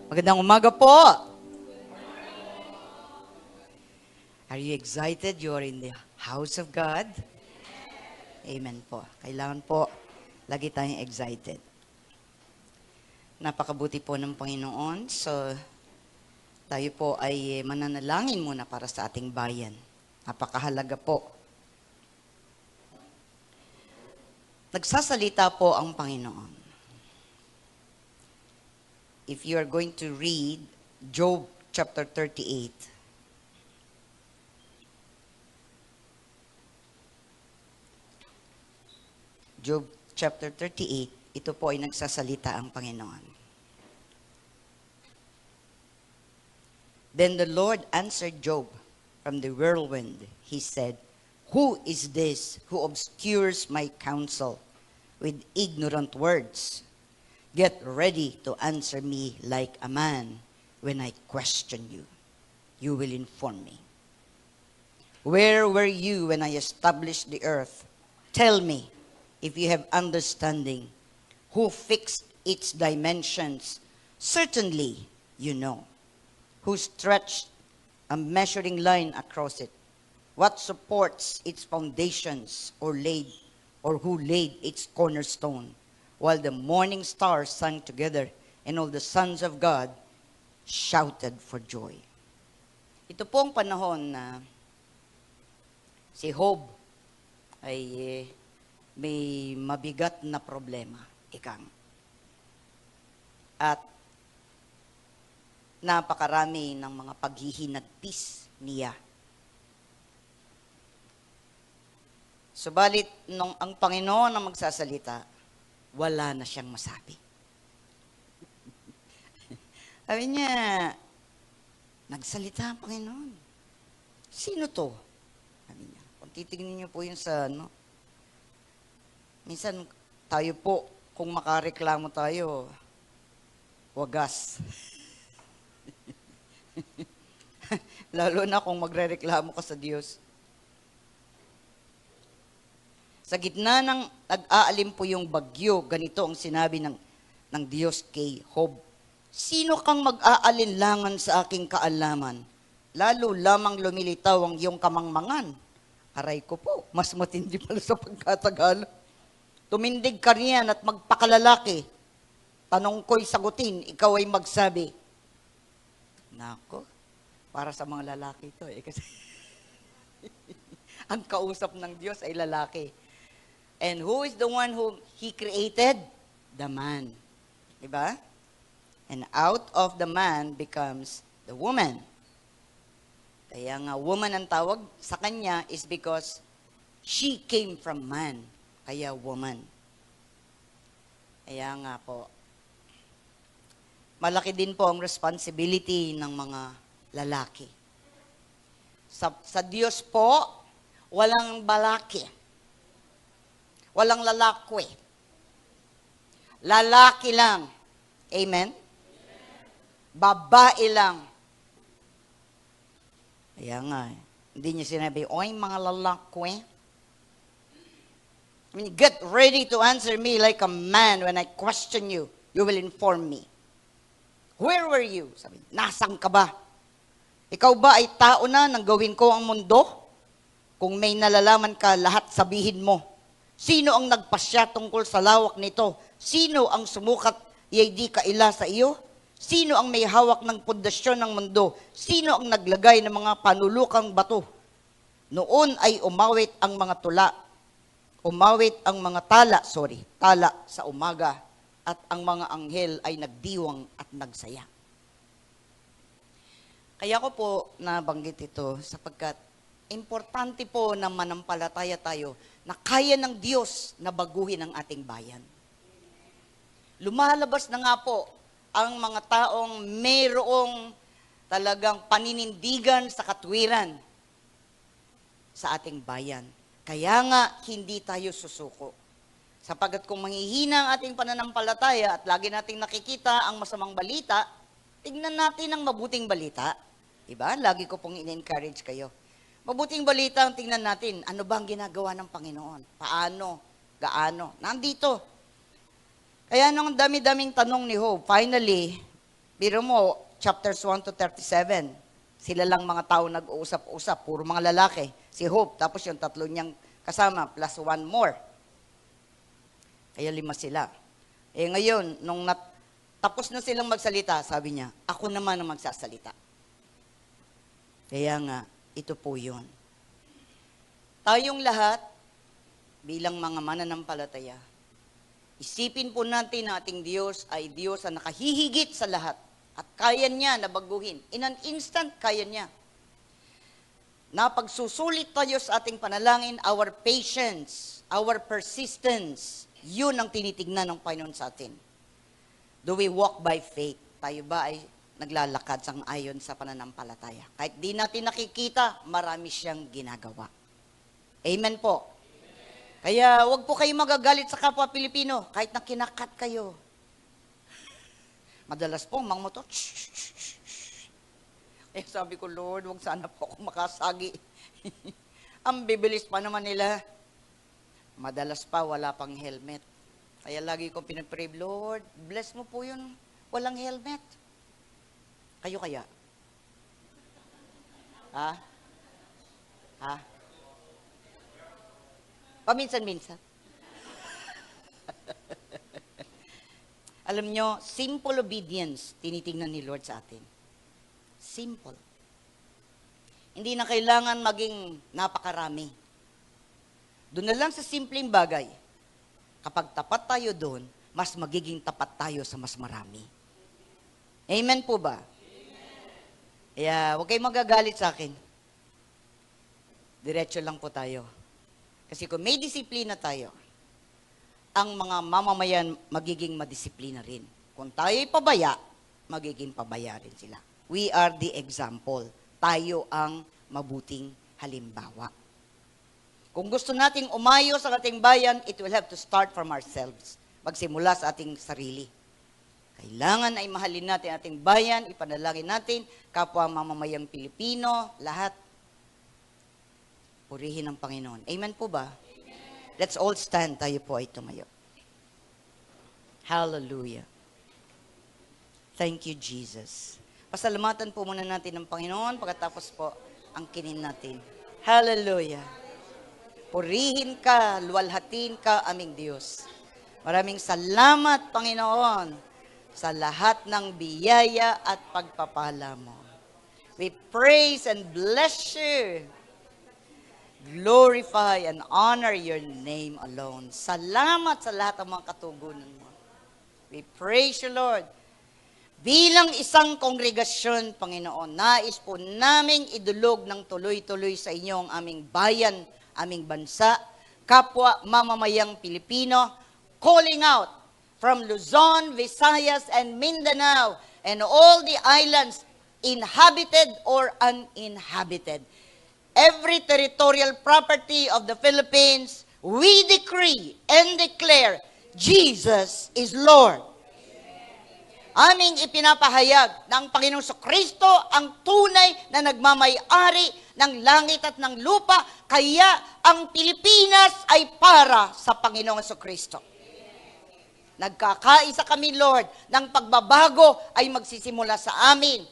Magandang umaga po. Are you excited? You are in the house of God? Amen po. Kailangan po, lagi tayong excited. Napakabuti po ng Panginoon. So, tayo po ay mananalangin muna para sa ating bayan. Napakahalaga po. Nagsasalita po ang Panginoon. If you are going to read Job chapter 38, Job chapter 38, ito po ay nagsasalita ang Panginoon. Then the Lord answered Job from the whirlwind. He said, "Who is this who obscures my counsel with ignorant words? Get ready to answer me like a man when I question you. You will inform me. Where were you when I established the earth? Tell me, if you have understanding, who fixed its dimensions? Certainly you know. Who stretched a measuring line across it? What supports its foundations, or who laid its cornerstone? While the morning stars sang together, and all the sons of God shouted for joy." Ito po ang panahon na si Job ay may mabigat na problema, ikang. At napakarami ng mga paghihinagpis niya. Subalit, nung ang Panginoon ang magsasalita, wala na siyang masabi. Sabi niya, nagsalita ang Panginoon. Sino to? Sabi niya. Kung titignan niyo po yun sa minsan tayo po, kung makareklamo tayo, wagas. Lalo na kung magrereklamo ka sa Diyos. Sa gitna ng nag-aalim po yung bagyo, ganito ang sinabi ng Diyos kay Job. Sino kang mag-aalinlangan sa aking kaalaman? Lalo lamang lumilitaw ang iyong kamangmangan. Aray ko po, mas matindi pala sa pagkatagala. Tumindig ka riyan at magpakalalaki. Tanong ko'y sagutin, ikaw ay magsabi. Nako, para sa mga lalaki ito kasi ang kausap ng Diyos ay lalaki. And who is the one whom He created? The man. Diba? And out of the man becomes the woman. Kaya nga, woman ang tawag sa kanya is because she came from man. Kaya woman. Kaya nga po, malaki din po ang responsibility ng mga lalaki. Sa Diyos po, walang balaki. Walang lalakwe. Lalaki lang. Amen? Babae lang. Kaya nga, hindi niya sinabi, oy, mga lalakwe. I mean, get ready to answer me like a man when I question you. You will inform me. Where were you? Sabi, nasaan ka ba? Ikaw ba ay tao na nang gawin ko ang mundo? Kung may nalalaman ka, lahat sabihin mo. Sino ang nagpasya tungkol sa lawak nito? Sino ang sumukat, iya'y di kaila sa iyo? Sino ang may hawak ng pundasyon ng mundo? Sino ang naglagay ng mga panulukang bato? Noon ay umawit ang mga tala. Umawit ang mga tala sa umaga. At ang mga anghel ay nagdiwang at nagsaya. Kaya ko po nabanggit ito sapagkat importante po na manampalataya tayo na kaya ng Diyos na baguhin ang ating bayan. Lumalabas na nga po ang mga taong mayroong talagang paninindigan sa katwiran sa ating bayan. Kaya nga, hindi tayo susuko. Sapagkat kung manghihina ang ating pananampalataya at lagi nating nakikita ang masamang balita, tignan natin ang mabuting balita. Diba? Lagi ko pong in-encourage kayo. Mabuting balita ang tingnan natin. Ano ba ang ginagawa ng Panginoon? Paano? Gaano? Nandito. Kaya nung dami-daming tanong ni Job, finally, Biro mo, chapters 1 to 37, sila lang mga tao nag-uusap-usap, puro mga lalaki. Si Hope, tapos yung tatlo niyang kasama, plus one more. Kaya 5 sila. Eh ngayon, tapos na silang magsalita, sabi niya, ako naman ang magsasalita. Kaya nga, ito po yun. Tayong lahat, bilang mga mananampalataya, isipin po natin na ating Diyos ay Diyos na nakahihigit sa lahat at kaya niya na baguhin. In an instant, kaya niya. Napagsusulit tayo sa ating panalangin, our patience, our persistence, yun ang tinitignan ng Panginoon sa atin. Do we walk by faith? Tayo ba ay naglalakad sang ayon sa pananampalataya? Kahit di natin nakikita, marami siyang ginagawa. Amen po. Kaya wag po kayo magagalit sa kapwa Pilipino kahit na kinakat kayo. Madalas po, mga motor, eh sabi ko, Lord, wag sana po ako makasagi. Ang bibilis pa naman nila. Madalas pa, wala pang helmet. Kaya lagi ko pinag-pray, Lord, bless mo po yun, walang helmet. Kayo kaya? Ha? Ha? Paminsan-minsan. Alam nyo, simple obedience, tinitingnan ni Lord sa atin. Simple. Hindi na kailangan maging napakarami. Doon na lang sa simpleng bagay. Kapag tapat tayo doon, mas magiging tapat tayo sa mas marami. Amen po ba? Amen. Kaya huwag kayong magagalit sa akin. Diretso lang po tayo. Kasi kung may disiplina tayo, ang mga mamamayan magiging madisiplina rin. Kung tayo'y pabaya, magiging pabaya rin sila. We are the example. Tayo ang mabuting halimbawa. Kung gusto nating umayo sa ating bayan, it will have to start from ourselves. Magsimula sa ating sarili. Kailangan ay mahalin natin ating bayan, ipanalangin natin, kapwa mamamayang Pilipino, lahat. Purihin ang Panginoon. Amen po ba? Let's all stand. Tayo po ay tumayo. Hallelujah. Thank you, Jesus. Pasalamatan po muna natin ng Panginoon, pagkatapos po ang kinin natin. Hallelujah. Purihin ka, luwalhatin ka, aming Diyos. Maraming salamat, Panginoon, sa lahat ng biyaya at pagpapala mo. We praise and bless you. Glorify and honor your name alone. Salamat sa lahat ng mga katugunan mo. We praise you, Lord. Bilang isang kongregasyon, Panginoon, nais po naming idulog ng tuloy-tuloy sa inyo ang aming bayan, aming bansa, kapwa mamamayang Pilipino, calling out from Luzon, Visayas, and Mindanao, and all the islands, inhabited or uninhabited. Every territorial property of the Philippines, we decree and declare, Jesus is Lord. Aming ipinapahayag ng Panginoong Kristo ang tunay na nagmamay-ari ng langit at ng lupa, kaya ang Pilipinas ay para sa Panginoong Kristo. Nagkakaisa kami, Lord, ng pagbabago ay magsisimula sa amin,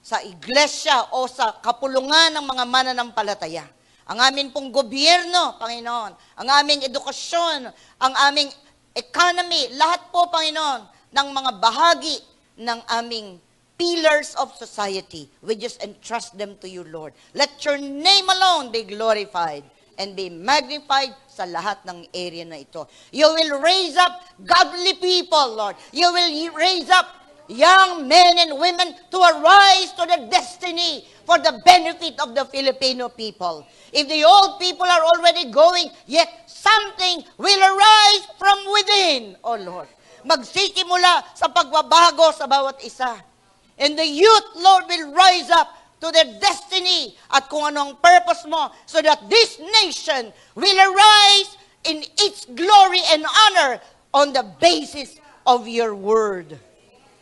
sa iglesia o sa kapulungan ng mga mananampalataya. Ang amin pong gobyerno, Panginoon, ang aming edukasyon, ang aming economy, lahat po, Panginoon, ng mga bahagi ng aming pillars of society. We just entrust them to you, Lord. Let your name alone be glorified and be magnified sa lahat ng area na ito. You will raise up godly people, Lord. You will raise up young men and women to arise to the destiny for the benefit of the Filipino people. If the old people are already going, yet something will arise from within, O Lord. Magsisimula sa pagbabago sa bawat isa. And the youth, Lord, will rise up to their destiny at kung ano ang purpose mo so that this nation will arise in its glory and honor on the basis of your word.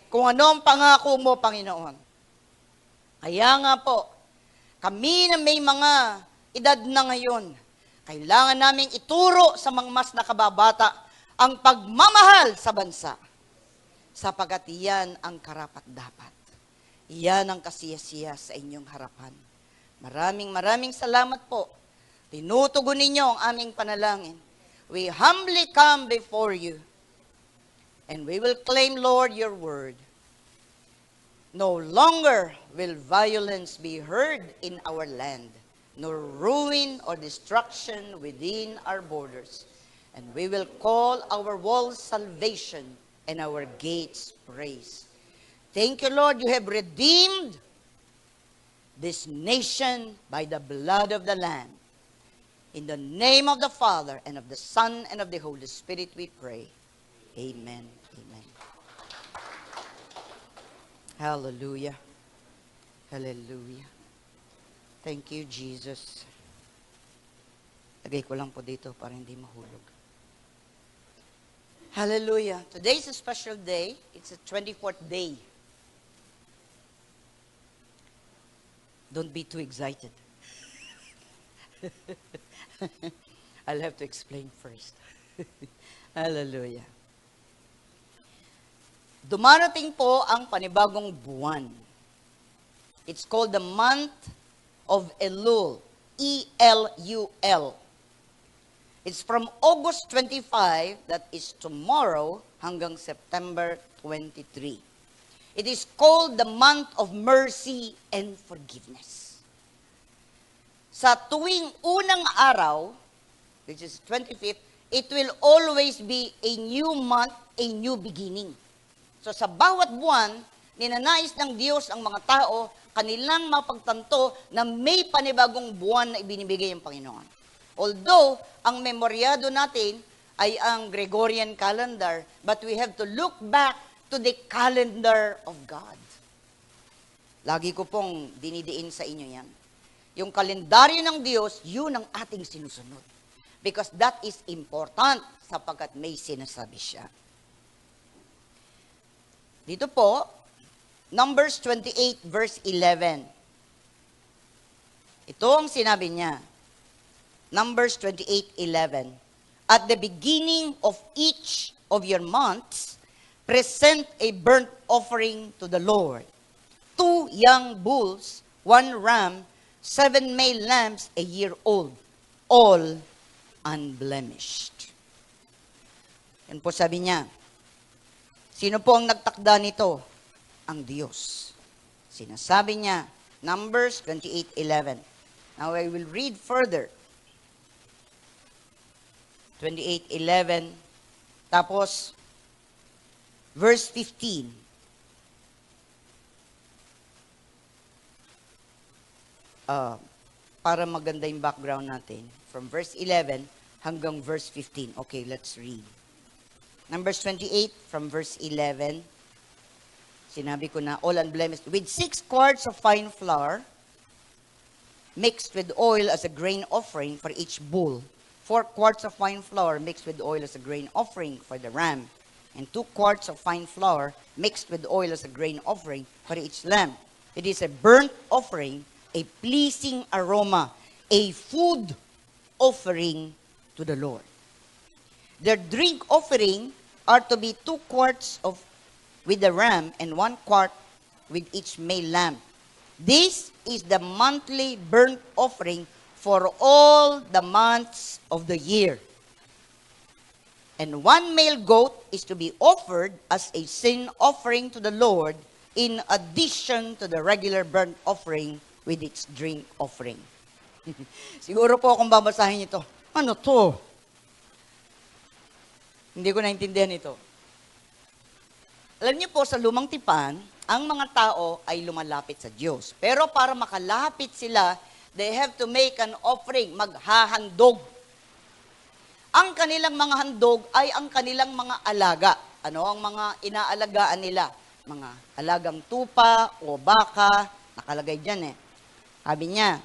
Kung ano ang pangako mo, Panginoon. Kaya nga po, kami na may mga edad na ngayon, kailangan naming ituro sa mga mas nakababata ang pagmamahal sa bansa. Sapagat iyan ang karapat-dapat. Iyan ang kasiyasiya sa inyong harapan. Maraming salamat po. Tinutugon ninyo ang aming panalangin. We humbly come before you. And we will claim, Lord, your word. No longer will violence be heard in our land, nor ruin or destruction within our borders. And we will call our walls salvation and our gates praise. Thank you, Lord, you have redeemed this nation by the blood of the Lamb. In the name of the Father, and of the Son, and of the Holy Spirit, we pray. Amen. Amen. Hallelujah. Hallelujah. Thank you, Jesus. Lagay ko lang po dito para hindi mahulog. Hallelujah. Today is a special day. It's a 24th day. Don't be too excited. I'll have to explain first. Hallelujah. Dumarating po ang panibagong buwan. It's called the month of Elul. E-L-U-L. It's from August 25, that is tomorrow, hanggang September 23. It is called the month of mercy and forgiveness. Sa tuwing unang araw, which is 25th, it will always be a new month, a new beginning. So sa bawat buwan, ninanais ng Diyos ang mga tao, kanilang mapagtanto na may panibagong buwan na ibinibigay ang Panginoon. Although, ang memoryado natin ay ang Gregorian calendar, but we have to look back to the calendar of God. Lagi ko pong dinidiin sa inyo yan. Yung kalendaryo ng Diyos, yun ang ating sinusunod. Because that is important sapagkat may sinasabi siya. Dito po, Numbers 28 verse 11. Ito ang sinabi niya. Numbers 28:11. At the beginning of each of your months, present a burnt offering to the Lord. 2 young bulls, 1 ram, 7 male lambs a year old, all unblemished. Yan po sabi niya. Sino po ang nagtakda nito? Ang Diyos. Sinasabi niya, Numbers 28:11. Now I will read further. 28:11. Tapos, verse 15. Para maganda yung background natin. From verse 11 hanggang verse 15. Okay, let's read. Numbers 28 from verse 11. Sinabi ko na, all unblemished. With 6 quarts of fine flour, mixed with oil as a grain offering for each bull. 4 quarts of fine flour mixed with oil as a grain offering for the ram. And 2 quarts of fine flour mixed with oil as a grain offering for each lamb. It is a burnt offering, a pleasing aroma, a food offering to the Lord. Their drink offering are to be 2 quarts of with the ram and 1 quart with each male lamb. This is the monthly burnt offering for all the months of the year. And 1 male goat is to be offered as a sin offering to the Lord in addition to the regular burnt offering with its drink offering. Siguro po kung babasahin ito, ano to? Hindi ko naintindihan ito. Alam niyo po, sa lumang tipan, ang mga tao ay lumalapit sa Diyos. Pero para makalapit sila, they have to make an offering, maghahandog. Ang kanilang mga handog ay ang kanilang mga alaga. Ano ang mga inaalagaan nila? Mga alagang tupa o baka, nakalagay dyan eh. Sabi niya,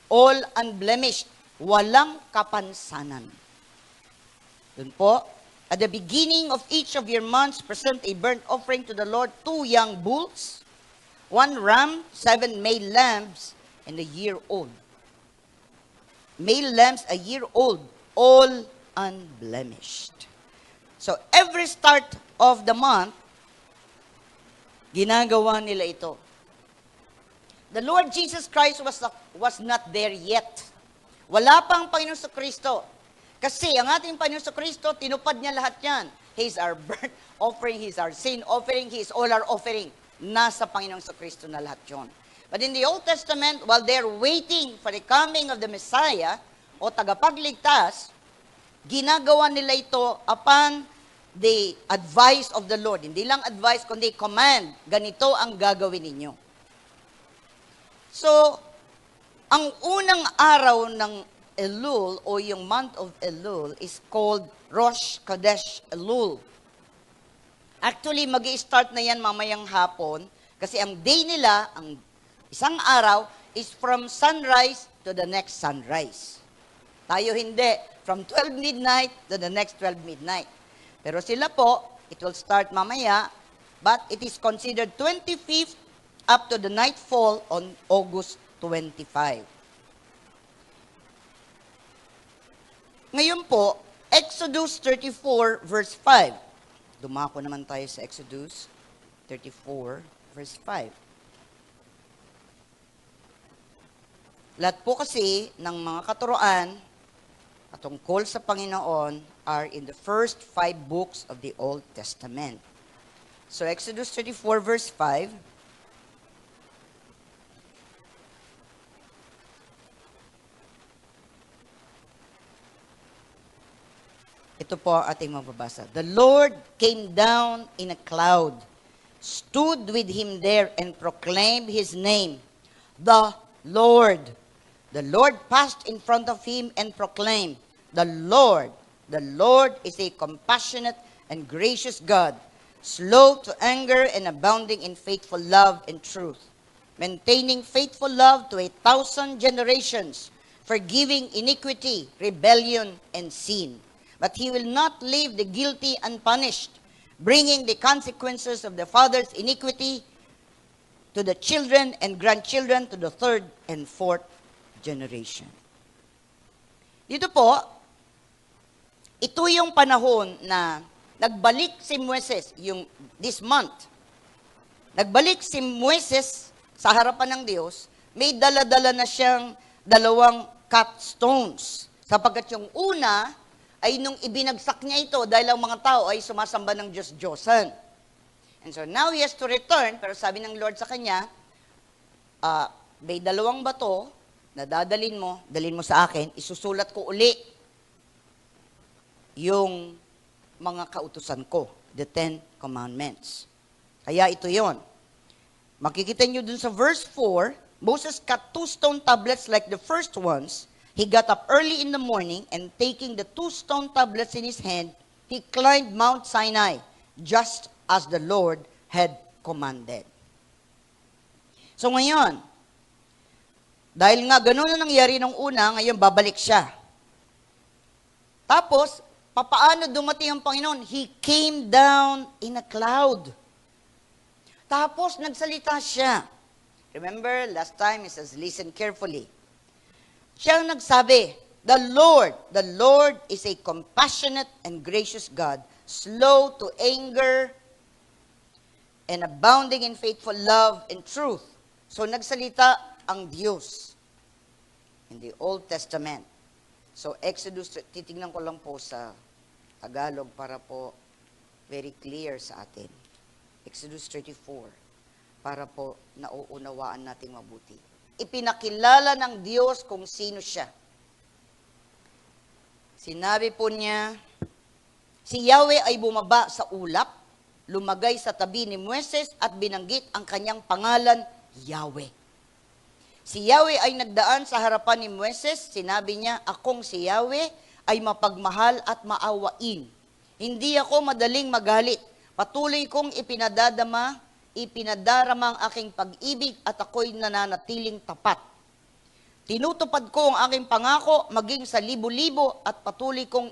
all unblemished, walang kapansanan. Dun po, at the beginning of each of your months, present a burnt offering to the Lord, 2 young bulls, 1 ram, 7 male lambs, and a year old. Male lambs a year old, all unblemished. So every start of the month, Ginagawa nila ito. The Lord Jesus Christ was not there yet. Wala pang Panginoon sa Kristo. Kasi ang ating Panginoon sa Kristo, tinupad niya lahat yan. He is our burnt offering, He is our sin offering, He is all our offering. Nasa Panginoon sa Kristo na lahat yun. But in the Old Testament, while they're waiting for the coming of the Messiah, o tagapagligtas, ginagawa nila ito upon the advice of the Lord. Hindi lang advice, kundi command. Ganito ang gagawin ninyo. So, ang unang araw ng Elul o yung month of Elul is called Rosh Chodesh Elul. Actually, mag-i-start na yan mamayang hapon kasi ang day nila, ang isang araw, is from sunrise to the next sunrise. Tayo hindi. From 12 midnight to the next 12 midnight. Pero sila po, it will start mamaya, but it is considered 25th up to the nightfall on August 25. Ngayon po, Exodus 34 verse 5. Dumako naman tayo sa Exodus 34 verse 5. Lahat po kasi ng mga katuroan patungkol sa Panginoon are in the first 5 books of the Old Testament. So Exodus 34 verse 5. Ito po ang ating mababasa. The Lord came down in a cloud, stood with him there, and proclaimed his name, the Lord. The Lord passed in front of him and proclaimed, the Lord is a compassionate and gracious God, slow to anger and abounding in faithful love and truth, maintaining faithful love to 1,000 generations, forgiving iniquity, rebellion, and sin. But he will not leave the guilty unpunished, bringing the consequences of the father's iniquity to the children and grandchildren to the 3rd and 4th generation. Dito po, ito yung panahon na nagbalik si Moises, this month. Nagbalik si Moises sa harapan ng Diyos, may dala-dala na siyang 2 cut stones. Sapagkat yung una, ay nung ibinagsak niya ito dahil ang mga tao ay sumasamba ng Diyos-Diyosan. And so now he has to return, pero sabi ng Lord sa kanya, may 2 bato na dalhin mo sa akin, isusulat ko uli yung mga kautusan ko, the 10 Commandments. Kaya ito yon. Makikita nyo dun sa verse 4, Moses cut 2 stone tablets like the first ones. He got up early in the morning, and taking the 2 stone tablets in his hand, he climbed Mount Sinai, just as the Lord had commanded. So ngayon, dahil nga ganun na nangyari nung una, ngayon babalik siya. Tapos, papaano dumating ang Panginoon? He came down in a cloud. Tapos, nagsalita siya. Remember, last time, he says, listen carefully. Siya ang nagsabi, the Lord is a compassionate and gracious God, slow to anger and abounding in faithful love and truth. So nagsalita ang Diyos in the Old Testament. So Exodus, titingnan ko lang po sa Tagalog para po very clear sa atin. Exodus 34, para po nauunawaan nating mabuti. Ipinakilala ng Diyos kung sino siya. Sinabi po niya, si Yahweh ay bumaba sa ulap, lumagay sa tabi ni Moises at binanggit ang kanyang pangalan, Yahweh. Si Yahweh ay nagdaan sa harapan ni Moises, sinabi niya, akong si Yahweh ay mapagmahal at maawain. Hindi ako madaling magalit. Patuloy kong ipinadarama ang aking pag-ibig at ako'y nananatiling tapat. Tinutupad ko ang aking pangako maging sa libo-libo at patuloy kong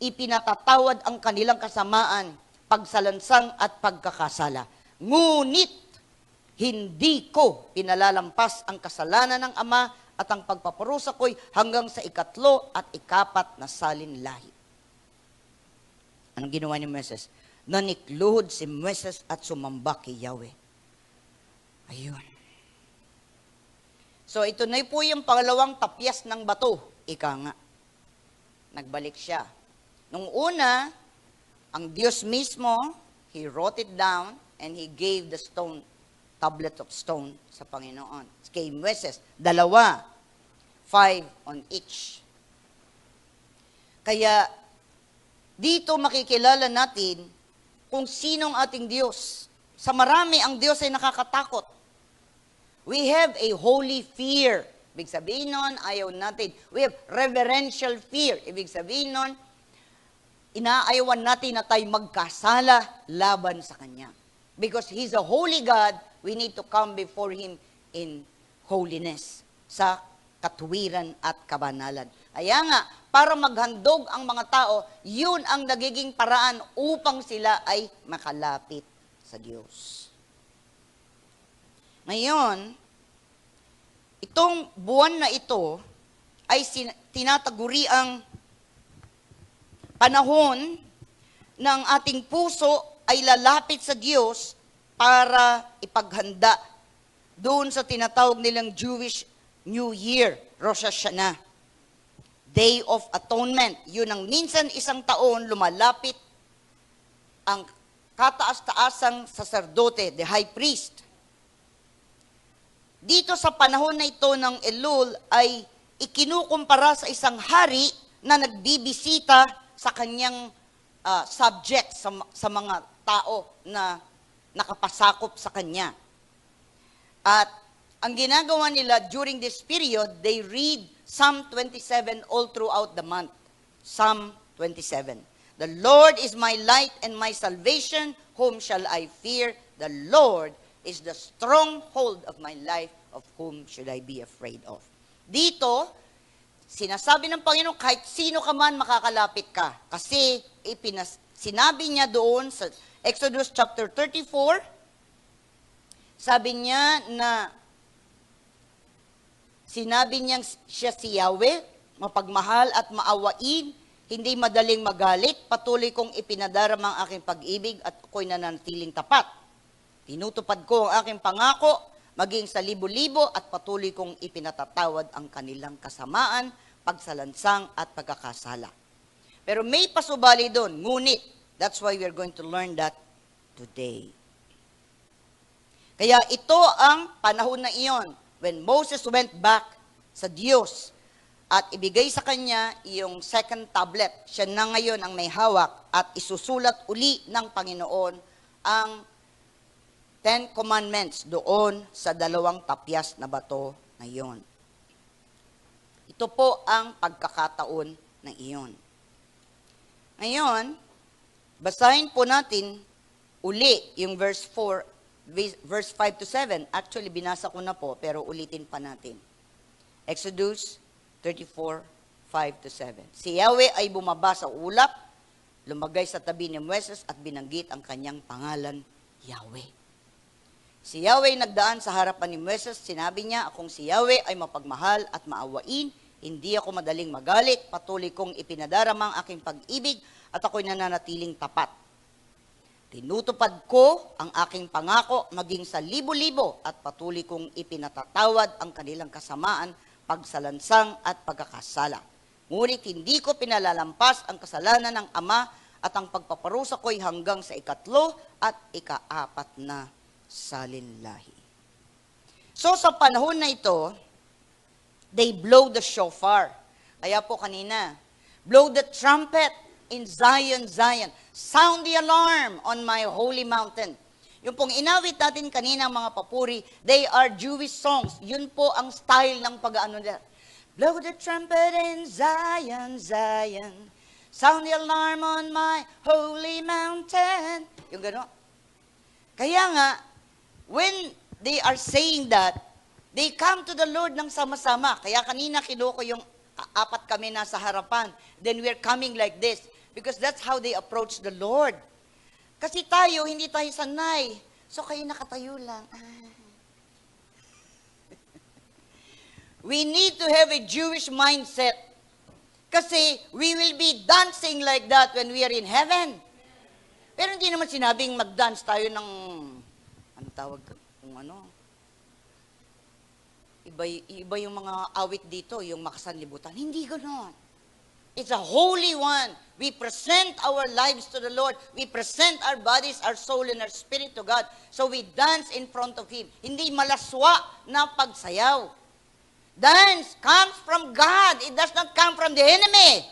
ipinatatawad ang kanilang kasamaan, pagsalansang at pagkakasala. Ngunit, hindi ko pinalalampas ang kasalanan ng Ama at ang pagpaparusa ko'y hanggang sa 3 at 4 na salinlahi. Anong ginawa ni Moses? nanikluhod si Moises at sumamba kay Yahweh. Ayun. So ito na po yung pangalawang tapyas ng bato. Ika nga. Nagbalik siya. Nung una, ang Diyos mismo, He wrote it down and He gave the stone, tablet of stone sa Panginoon. Kay Moises, 2, 5 on each. Kaya, dito makikilala natin kung sinong ating Diyos. Sa marami, ang Diyos ay nakakatakot. We have a holy fear. Ibig sabihin nun, ayaw natin. We have reverential fear. Ibig sabihin nun, inaayawan natin na tayo magkasala laban sa Kanya. Because He's a holy God, we need to come before Him in holiness, sa katuwiran at kabanalan. Kaya nga, para maghandog ang mga tao, yun ang nagiging paraan upang sila ay makalapit sa Diyos. Ngayon, itong buwan na ito ay tinataguri ang panahon ng ating puso ay lalapit sa Diyos para ipaghanda doon sa tinatawag nilang Jewish New Year, Rosh Hashanah. Day of Atonement. Yun ang minsan isang taon lumalapit ang kataas-taasang saserdote, the high priest. Dito sa panahon na ito ng Elul ay ikinukumpara sa isang hari na nagbibisita sa kanyang subject, sa mga tao na nakapasakop sa kanya. At ang ginagawa nila during this period, they read Psalm 27 all throughout the month. Psalm 27. The Lord is my light and my salvation. Whom shall I fear? The Lord is the stronghold of my life. Of whom should I be afraid of? Dito, sinasabi ng Panginoon, kahit sino ka man makakalapit ka. Kasi sinabi niya doon sa Exodus chapter 34, sabi niya na sinabi niya siya si Yahweh, mapagmahal at maawain, hindi madaling magalit, patuloy kong ipinadaram ang aking pag-ibig at ako'y nananatiling tapat. Tinutupad ko ang aking pangako, maging sa libo-libo at patuloy kong ipinatatawad ang kanilang kasamaan, pagsalansang at pagkakasala. Pero may pasubali doon, ngunit, that's why we're going to learn that today. Kaya ito ang panahon na iyon, when Moses went back sa Diyos at ibigay sa kanya yung second tablet. Siya na ngayon ang may hawak at isusulat uli ng Panginoon ang 10 Commandments doon sa 2 tapyas na bato na iyon. Ito po ang pagkakataon na iyon. Ngayon, basahin po natin uli yung verse 5 to 7. Actually, binasa ko na po, pero ulitin pa natin. Exodus 34, 5 to 7. Si Yahweh ay bumaba sa ulap, lumagay sa tabi ni Moises at binanggit ang kanyang pangalan, Yahweh. Si Yahweh nagdaan sa harapan ni Moises, sinabi niya, akong si Yahweh ay mapagmahal at maawain, hindi ako madaling magalit, patuloy kong ipinadaram ang aking pag-ibig at ako'y nananatiling tapat. Tinutupad ko ang aking pangako maging sa libo-libo at patuloy kong ipinatatawad ang kanilang kasamaan, pagsalansang at pagkakasala. Ngunit hindi ko pinalalampas ang kasalanan ng ama at ang pagpaparusa ko'y hanggang sa 3 at 4 na salinlahi. So sa panahon na ito, they blow the shofar. Kaya po kanina, blow the trumpet in Zion, Zion. Sound the alarm on my holy mountain. Yung pong inawit natin kanina mga papuri, they are Jewish songs. Yun po ang style ng pag-ano nila. Blow the trumpet in Zion, Zion. Sound the alarm on my holy mountain. Yung gano'n. Kaya nga, when they are saying that, they come to the Lord ng sama-sama. Kaya kanina kinuko yung 4 kami nasa harapan. Then we're coming like this. Because that's how they approach the Lord. Kasi tayo, hindi tayo sanay. So kayo nakatayo lang. We need to have a Jewish mindset. Kasi we will be dancing like that when we are in heaven. Pero hindi naman sinabing mag-dance tayo ng, ano tawag, kung ano, iba yung mga awit dito, yung makasanlibutan. Hindi gano'n. It's a holy one. We present our lives to the Lord. We present our bodies, our soul, and our spirit to God. So we dance in front of Him. Hindi malaswa na pagsayaw. Dance comes from God. It does not come from the enemy.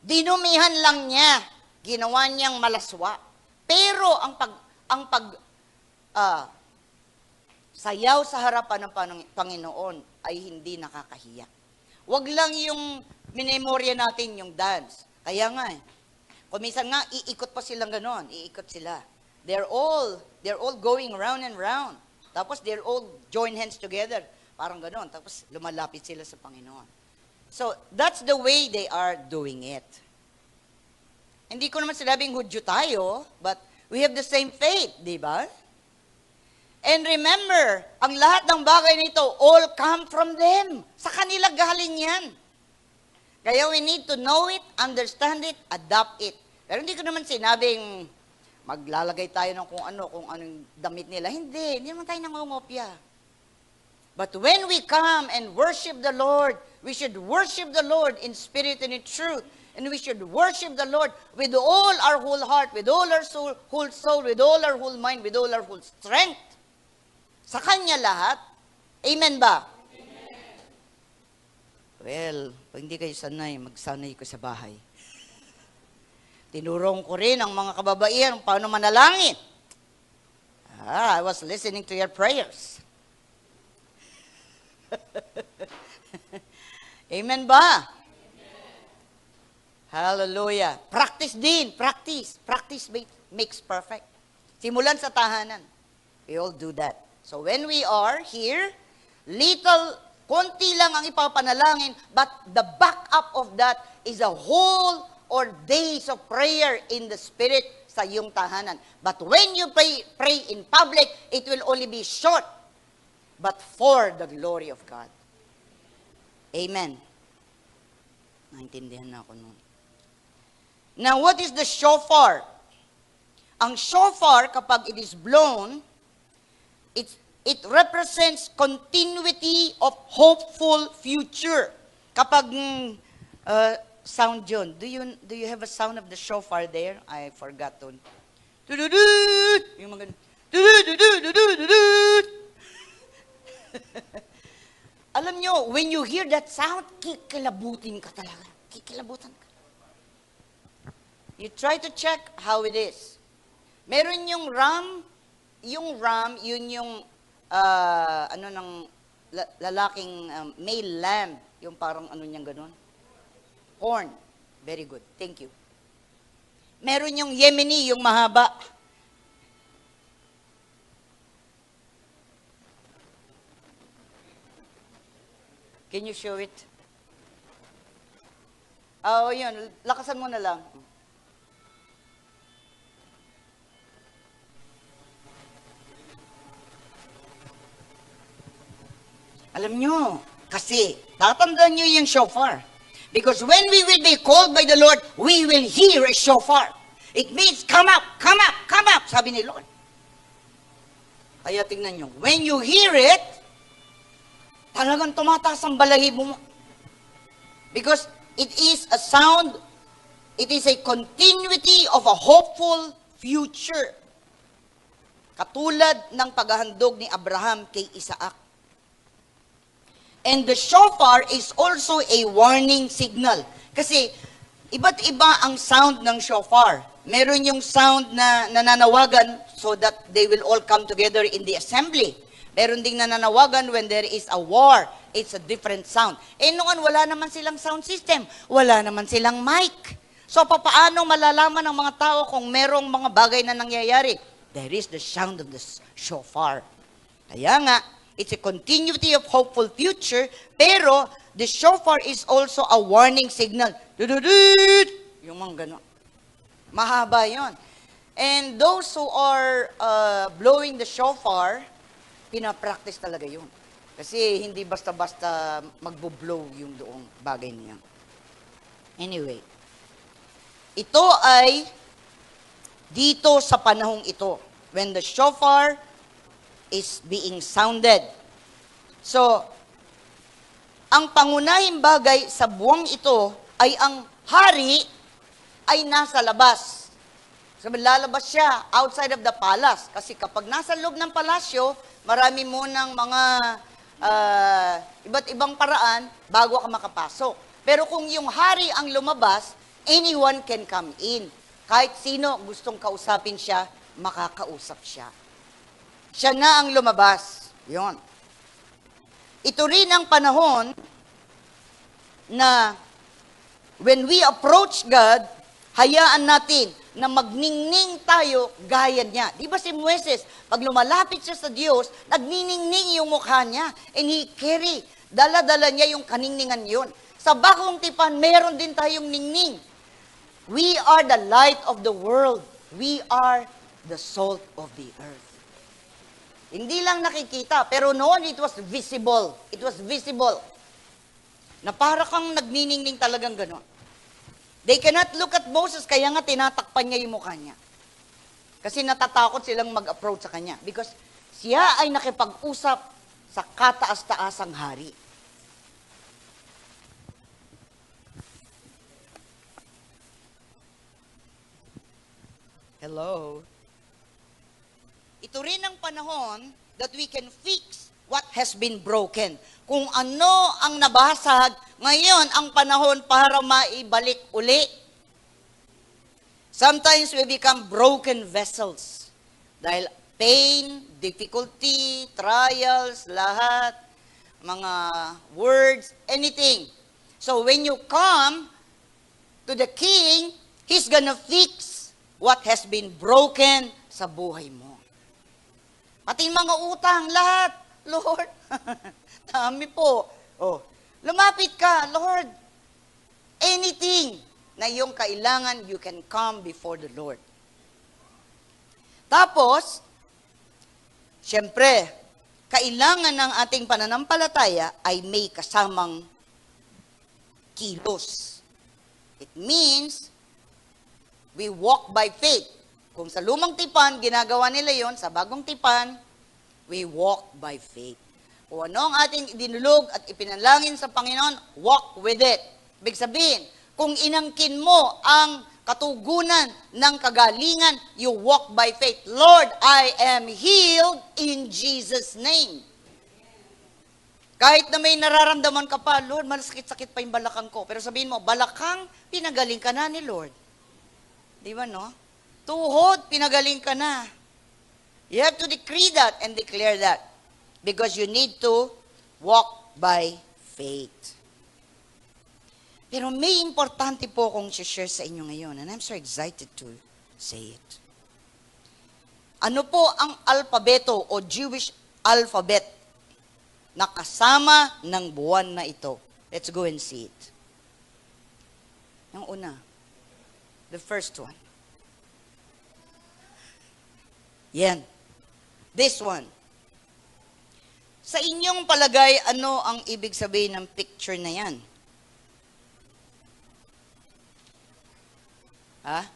Dinumihan lang niya. Ginawa niyang malaswa. Pero sayaw sa harapan ng Panginoon ay hindi nakakahiya. Wag lang yung minemorya natin yung dance. Kaya nga kung minsan nga, iikot pa silang ganon. Iikot sila. They're all going round and round. Tapos they're all join hands together. Parang ganon. Tapos lumalapit sila sa Panginoon. So, that's the way they are doing it. Hindi ko naman sinabing Hudyo tayo, but we have the same faith, di ba? And remember, ang lahat ng bagay nito, all come from them. Sa kanila galing yan. Kaya we need to know it, understand it, adopt it. Pero hindi ko naman sinabing maglalagay tayo ng kung anong damit nila. Hindi naman tayo nangungopya. But when we come and worship the Lord, we should worship the Lord in spirit and in truth. And we should worship the Lord with all our whole heart, with all our whole soul, with all our whole mind, with all our whole strength. Sa Kanya lahat. Amen ba? Amen. Well, kung hindi kayo sanay, magsanay ko sa bahay. Tinurong ko rin ang mga kababaihan paano manalangin. I was listening to your prayers. Amen ba? Hallelujah. Practice din. Practice. Practice makes perfect. Simulan sa tahanan. We all do that. So when we are here, konti lang ang ipapanalangin, but the backup of that is a whole or days of prayer in the Spirit sa iyong tahanan. But when you pray in public, it will only be short, but for the glory of God. Amen. Naintindihan na ako noon. Now, what is the shofar? Ang shofar, kapag it is blown, it represents continuity of hopeful future. Kapag sound yun, do you have a sound of the shofar there? I forgot to. Yung mga alam nyo, when you hear that sound, kikilabutin ka talaga. Kikilabutan ka. You try to check how it is. Meron yung ram, yun yung lalaking male lamb, yung parang niyang ganun. Horn. Very good. Thank you. Meron yung Yemeni, yung mahaba. Can you show it? Oh, yun. Lakasan mo na lang. Alam nyo, kasi tatandaan nyo yung shofar. Because when we will be called by the Lord, we will hear a shofar. It means, come up, come up, come up, sabi ni Lord. Kaya tingnan nyo, when you hear it, talagang tumataas ang balahibo mo. Because it is a sound, it is a continuity of a hopeful future. Katulad ng paghahandog ni Abraham kay Isaac. And the shofar is also a warning signal. Kasi iba't iba ang sound ng shofar. Meron yung sound na nananawagan so that they will all come together in the assembly. Meron ding nananawagan when there is a war. It's a different sound. Eh noon, wala naman silang sound system. Wala naman silang mic. So papaano malalaman ng mga tao kung merong mga bagay na nangyayari? There is the sound of the shofar. Kaya nga, it's a continuity of hopeful future, pero the shofar is also a warning signal. Yung mga gano'n. Mahaba yon. And those who are blowing the shofar, pinapractice talaga yun. Kasi hindi basta-basta magbo-blow yung doong bagay niya. Anyway. Ito ay dito sa panahong ito, when the shofar is being sounded. So, ang pangunahing bagay sa buwang ito ay ang hari ay nasa labas. So, lalabas siya outside of the palace. Kasi kapag nasa loob ng palasyo, marami mo ng mga iba't ibang paraan bago ka makapasok. Pero kung yung hari ang lumabas, anyone can come in. Kahit sino gustong kausapin siya, makakausap siya. Siya na ang lumabas. Yon. Ito rin ang panahon na when we approach God, hayaan natin na magningning tayo gaya niya. Di ba si Moises, pag lumalapit siya sa Diyos, nagniningning yung mukha niya. And he carry, dala-dala niya yung kaningningan yun. Sa Bagong Tipan, meron din tayong ningning. We are the light of the world. We are the salt of the earth. Hindi lang nakikita, pero noon it was visible. It was visible. Na para kang nagniningning talagang gano'n. They cannot look at Moses, kaya nga tinatakpan niya yung mukha niya. Kasi natatakot silang mag-approach sa kanya. Because siya ay nakipag-usap sa kataas-taasang hari. Hello? Ito rin ang panahon that we can fix what has been broken. Kung ano ang nabasag, ngayon ang panahon para maibalik uli. Sometimes we become broken vessels. Dahil pain, difficulty, trials, lahat, mga words, anything. So when you come to the King, He's gonna fix what has been broken sa buhay mo. Pati mga utang, lahat. Lord, dami po. Oh, lumapit ka, Lord. Anything na iyong kailangan, you can come before the Lord. Tapos, siyempre, kailangan ng ating pananampalataya ay may kasamang kilos. It means, we walk by faith. Kung sa lumang tipan, ginagawa nila yon, sa bagong tipan, we walk by faith. Kung ano ang ating dinulog at ipinalangin sa Panginoon, walk with it. Ibig sabihin, kung inangkin mo ang katugunan ng kagalingan, you walk by faith. Lord, I am healed in Jesus' name. Kahit na may nararamdaman ka pa, Lord, malasakit-sakit pa yung balakang ko. Pero sabihin mo, balakang, pinagaling ka na ni Lord. Di ba, no? Tuhod, pinagaling ka na. You have to decree that and declare that. Because you need to walk by faith. Pero may importante po akong share sa inyo ngayon. And I'm so excited to say it. Ano po ang alfabeto o Jewish alphabet na kasama ng buwan na ito? Let's go and see it. Yung una. The first one. Yan. This one. Sa inyong palagay, ano ang ibig sabihin ng picture na yan? Ha?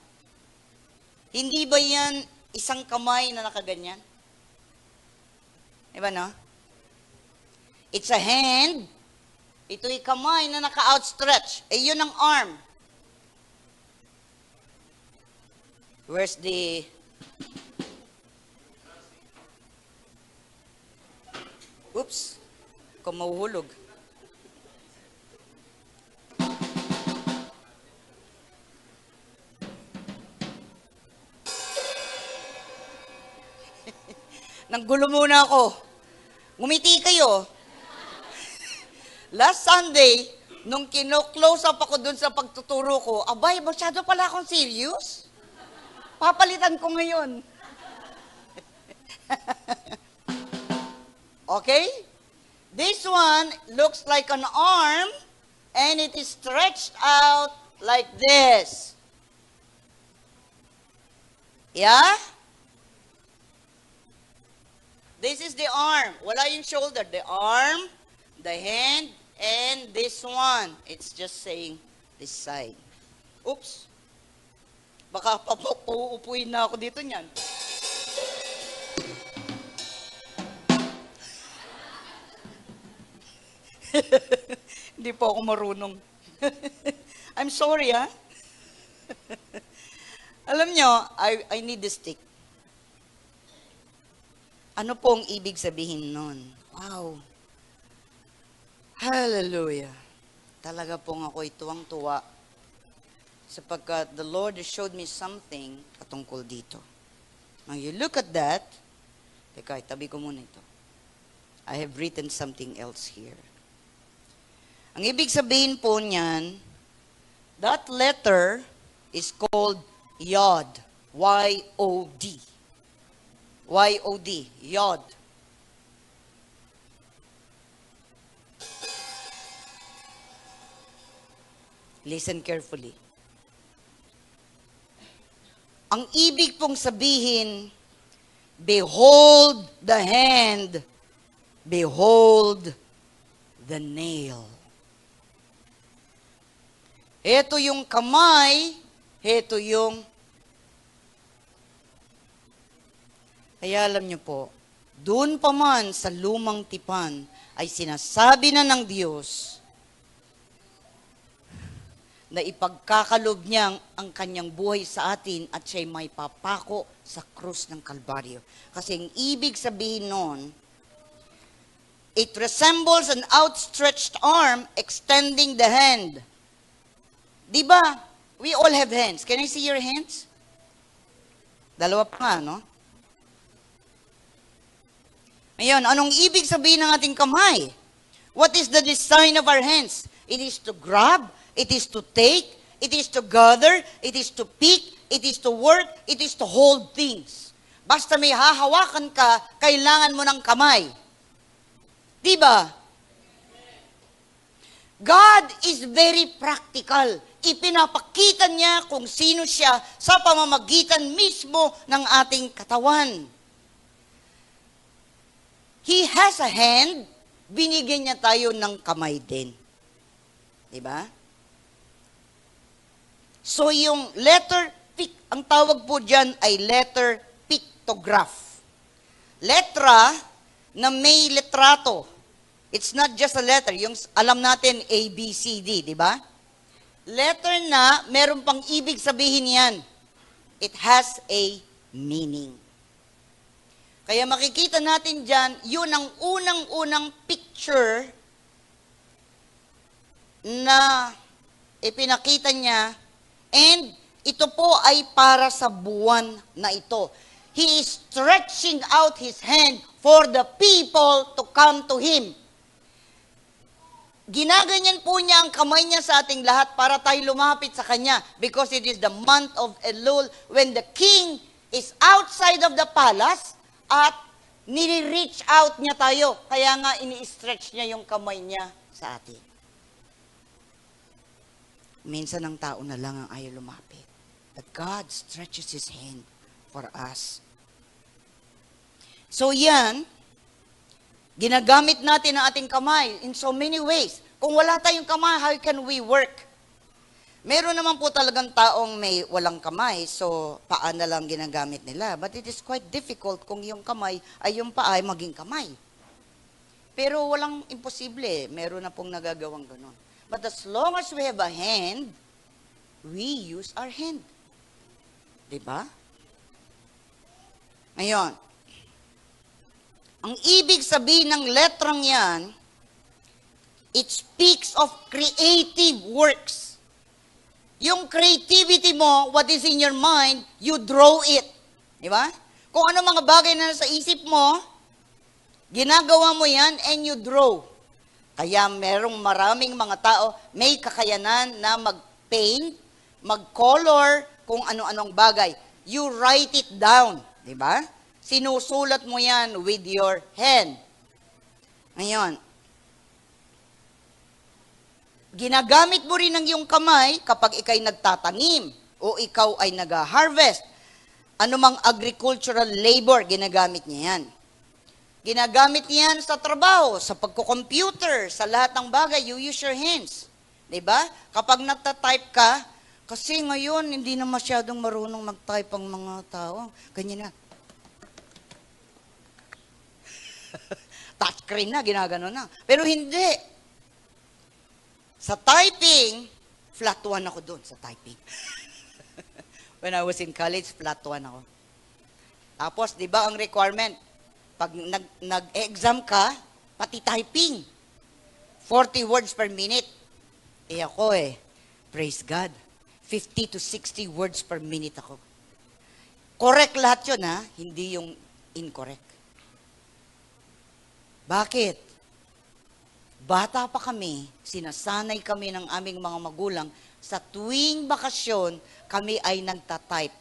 Hindi ba yan isang kamay na nakaganyan? Diba, no? It's a hand. Ito'y kamay na naka-outstretch. Eh, yun ang arm. Where's the... Oops, kung mahuhulog. Nanggulo muna ako. Ngumiti kayo. Last Sunday, nung kino-close up ako dun sa pagtuturo ko, abay, masyado pala akong serious. Papalitan ko ngayon. Okay? This one looks like an arm and it is stretched out like this. Yeah? This is the arm. Wala yung shoulder. The arm, the hand, and this one. It's just saying this side. Oops. Baka pauupuin na ako dito niyan. Hindi po ako marunong. I'm sorry, ha? Alam nyo, I need the stick. Ano pong ibig sabihin nun? Wow. Hallelujah. Talaga pong ako'y tuwang-tuwa sapagkat the Lord has showed me something patungkol dito. Now you look at that. Teka, itabi ko muna ito. I have written something else here. Ang ibig sabihin po niyan, that letter is called Yod. Y-O-D. Y-O-D. Yod. Listen carefully. Ang ibig pong sabihin, behold the hand, behold the nail. Ito yung kamay, ito yung... Kaya alam niyo po, doon pa man sa lumang tipan ay sinasabi na ng Diyos na ipagkakalob niya ang kanyang buhay sa atin at siya'y may papako sa krus ng Kalbaryo. Kasi ang ibig sabihin nun, it resembles an outstretched arm extending the hand. Diba? We all have hands. Can I see your hands? Dalawa pa nga, no? Ngayon, anong ibig sabihin ng ating kamay? What is the design of our hands? It is to grab, it is to take, it is to gather, it is to pick, it is to work, it is to hold things. Basta may hahawakan ka, kailangan mo ng kamay. Diba? God is very practical. Ipinapakita niya kung sino siya sa pamamagitan mismo ng ating katawan. He has a hand, binigyan niya tayo ng kamay din. Diba? So yung letter pic, ang tawag po dyan ay letter pictograph. Letra na may letrato. It's not just a letter. Yung alam natin A, B, C, D, di ba? Letter na meron pang ibig sabihin yan. It has a meaning. Kaya makikita natin dyan, yun ang unang-unang picture na ipinakita niya. And ito po ay para sa buwan na ito. He is stretching out His hand for the people to come to Him. Ginaganyan po niya ang kamay niya sa ating lahat para tayo lumapit sa Kanya because it is the month of Elul when the king is outside of the palace at nire-reach out niya tayo. Kaya nga ini-stretch niya yung kamay niya sa atin. Minsan ang tao na lang ang ayaw lumapit. But God stretches His hand for us. So yan, ginagamit natin ang ating kamay in so many ways. Kung wala tayong kamay, how can we work? Meron naman po talagang taong may walang kamay, so paa na lang ginagamit nila. But it is quite difficult kung yung kamay ay yung paa ay maging kamay. Pero walang imposible. Meron na pong nagagawang ganun. But as long as we have a hand, we use our hand. Diba? Ngayon, ang ibig sabihin ng letrang yan, it speaks of creative works. Yung creativity mo, what is in your mind, you draw it. Di ba? Kung ano mga bagay na nasa isip mo, ginagawa mo yan and you draw. Kaya merong maraming mga tao, may kakayanan na mag-paint, mag-color, kung ano-anong bagay. You write it down. Di ba? Sinusulat mo yan with your hand. Ngayon, ginagamit mo rin ang iyong kamay kapag ikay nagtatanim o ikaw ay nag-harvest. Anumang agricultural labor, ginagamit niya yan. Ginagamit niya yan sa trabaho, sa pagko-computer, sa lahat ng bagay, you use your hands. Diba? Kapag nagtatype ka, Kasi ngayon, hindi na masyadong marunong mag-type ang mga tao. Ganyan na. Touchscreen na, ginagano na. Pero hindi. Sa typing, flat 1 ako doon sa typing. When I was in college, flat 1 ako. Tapos, di ba ang requirement? Pag nag-exam ka, pati typing. 40 words per minute. Ako praise God. 50 to 60 words per minute ako. Correct lahat yun, ha? Hindi yung incorrect. Bakit? Bata pa kami, sinasanay kami ng aming mga magulang, sa tuwing bakasyon, kami ay nagtatype.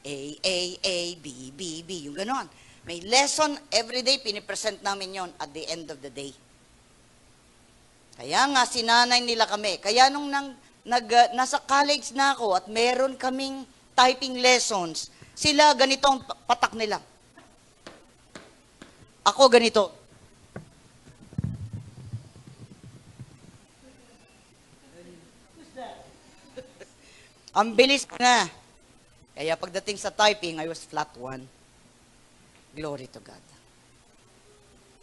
A, B, B, B, yung ganon. May lesson everyday, pinipresent namin yon at the end of the day. Kaya nga, sinanay nila kami. Kaya nung nasa college na ako at meron kaming typing lessons, sila ganito ang patak nila. Ako ganito. Ang bilis na. Kaya pagdating sa typing, I was flat 1. Glory to God.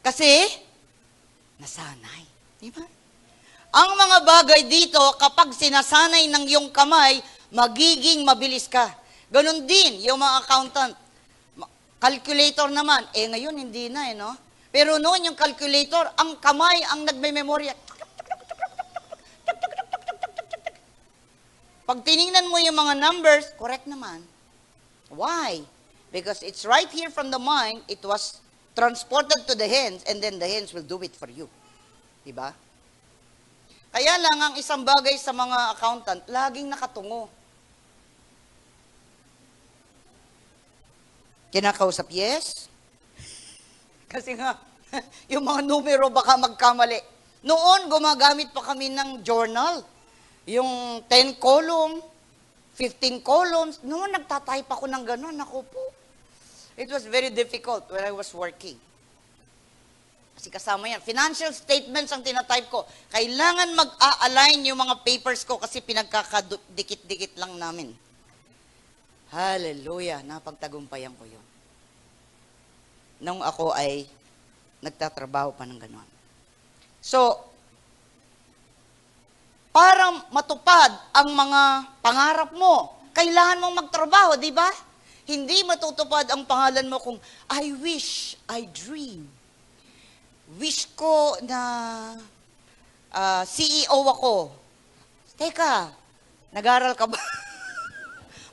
Kasi, nasanay. Di ba? Ang mga bagay dito, kapag sinasanay ng iyong kamay, magiging mabilis ka. Ganon din, yung mga accountant. Calculator naman. Ngayon, hindi na, no? Pero noon, yung calculator, ang kamay ang nagme-memorya. Pag tiningnan mo yung mga numbers, correct naman. Why? Because it's right here from the mind, it was transported to the hands, and then the hands will do it for you. Diba? Kaya lang, ang isang bagay sa mga accountant, laging nakatungo. Kinakausap, yes? Kasi nga, yung mga numero baka magkamali. Noon, gumagamit pa kami ng journal. Yung 10 column, 15 columns, noon nagtatype ako ng gano'n, ako po. It was very difficult when I was working. Kasi kasama yan. Financial statements ang tinatype ko. Kailangan mag-a-align yung mga papers ko kasi pinagkakadikit-dikit lang namin. Hallelujah, napagtagumpayan ko yun. Nung ako ay nagtatrabaho pa ng gano'n. So, para matupad ang mga pangarap mo, kailangan mong magtrabaho, di ba? Hindi matutupad ang pangalan mo kung, I wish, I dream. Wish ko na CEO ako. Teka, nag-aral ka ba?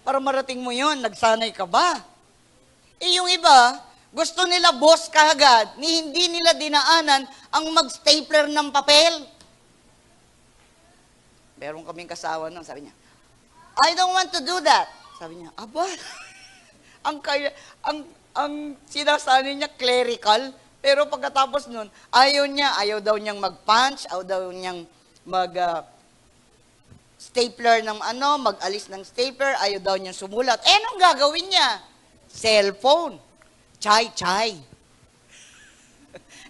Para marating mo yon, nagsanay ka ba? Yung iba, gusto nila boss kaagad, ni hindi nila dinaanan ang mag-stapler ng papel. Meron kaming kasawa nun, sabi niya, I don't want to do that. Sabi niya, aba, ang sinasanay niya clerical, pero pagkatapos nun, ayaw daw niyang mag-punch, ayaw daw niyang stapler ng mag-alis ng stapler, ayaw daw niyang sumulat. Anong gagawin niya? Cellphone. Chay.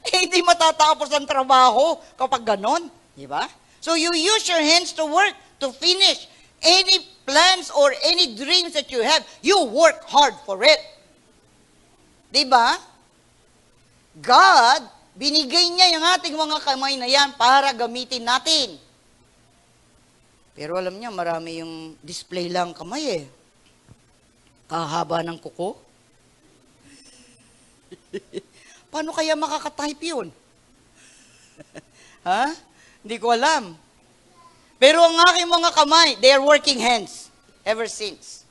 Hindi matatapos ang trabaho kapag ganon. Di ba? So you use your hands to work, to finish any plans or any dreams that you have. You work hard for it. Diba? God, binigay niya yung ating mga kamay na yan para gamitin natin. Pero alam niya, marami yung display lang kamay Kahaba ng kuko. Paano kaya makakatype yun? Ha? Hindi ko alam. Pero ang aking mga kamay, they are working hands ever since.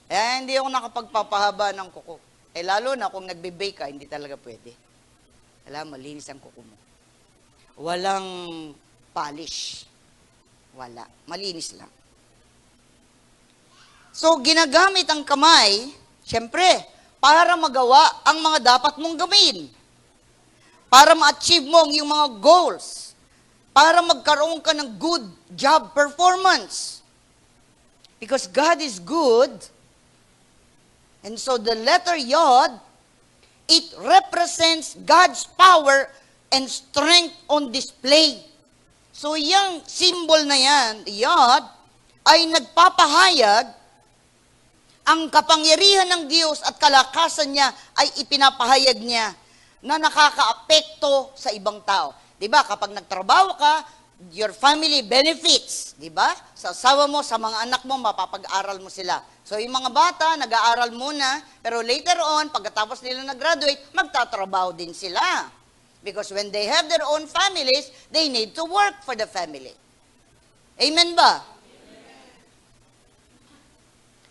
Hindi ako nakapagpapahaba ng kuko. Lalo na kung nagbe-bake ka, hindi talaga pwede. Alam, malinis ang kuko mo. Walang polish. Wala. Malinis lang. So, ginagamit ang kamay, syempre, para magawa ang mga dapat mong gawin. Para ma-achieve mo ang iyong mga goals. Para magkaroon ka ng good job performance. Because God is good. And so the letter Yod, it represents God's power and strength on display. So yung symbol na yan, Yod, ay nagpapahayag ang kapangyarihan ng Diyos at kalakasan niya ay ipinapahayag niya na nakakaapekto sa ibang tao. 'Di ba? Kapag nagtrabaho ka, your family benefits, 'di ba? Sa asawa mo, sa mga anak mo, mapapag-aral mo sila. So yung mga bata, nag-aaral muna, pero later on, pagkatapos nila nag-graduate, magtatrabaho din sila. Because when they have their own families, they need to work for the family. Amen ba?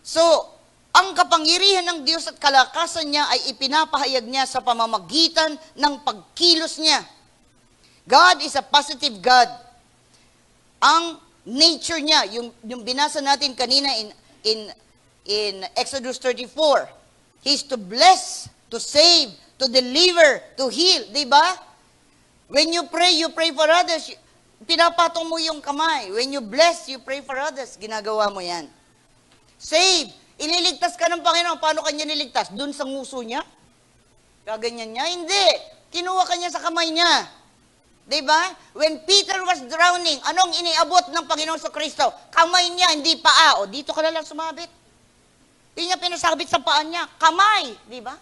So, ang kapangyarihan ng Diyos at kalakasan niya ay ipinapahayag niya sa pamamagitan ng pagkilos niya. God is a positive God. Ang nature niya, yung binasa natin kanina in Exodus 34, He's to bless, to save, to deliver, to heal. Diba? When you pray for others. Pinapatong mo yung kamay. When you bless, you pray for others. Ginagawa mo yan. Save. Ililigtas ka ng Panginoon. Paano kanya niligtas? Doon sa nguso niya? Kaganyan niya? Hindi. Kinuha kanya sa kamay niya. Diba? When Peter was drowning, anong iniabot ng Panginoon sa Kristo? Kamay niya, hindi paa. O, dito ka na lang sumabit. Hindi niya pinasabit sa paa niya. Kamay. Diba?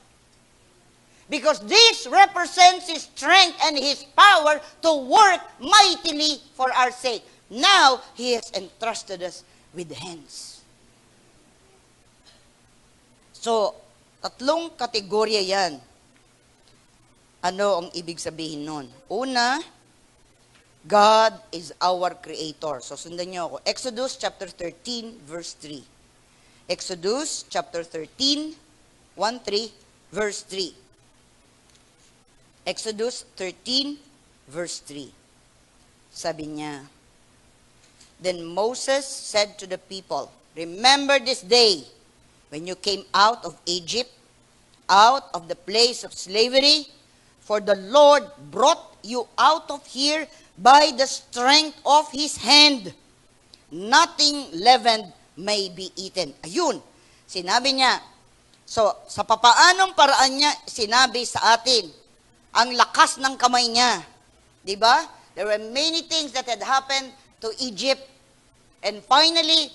Because this represents His strength and His power to work mightily for our sake. Now, He has entrusted us with hands. So, tatlong kategorya yan. Ano ang ibig sabihin nun? Una, God is our Creator. So, sundan niyo ako. Exodus chapter 13, verse 3. Exodus chapter 13, 1-3, verse 3. Exodus 13, verse 3. Sabi niya, Then Moses said to the people, Remember this day when you came out of Egypt, out of the place of slavery, for the Lord brought you out of here by the strength of His hand. Nothing leavened may be eaten. Ayun, sinabi niya. So, sa papaanong paraan niya, sinabi sa atin, ang lakas ng kamay niya. Diba? There were many things that had happened to Egypt. And finally,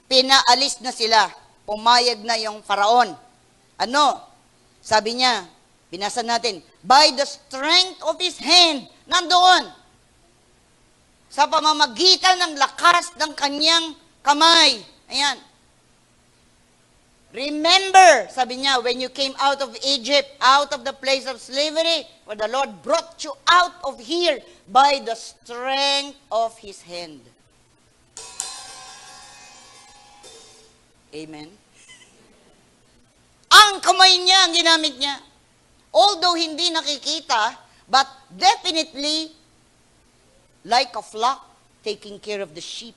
pinaalis na sila. Pumayag na yung Faraon. Ano? Sabi niya, binasa natin, by the strength of His hand. Nandoon. Sa pamamagitan ng lakas ng kanyang kamay. Ayan. Remember, sabi niya, when you came out of Egypt, out of the place of slavery, where the Lord brought you out of here by the strength of His hand. Amen? Ang kamay niya ang ginamit niya. Although hindi nakikita, but definitely, like a flock, taking care of the sheep.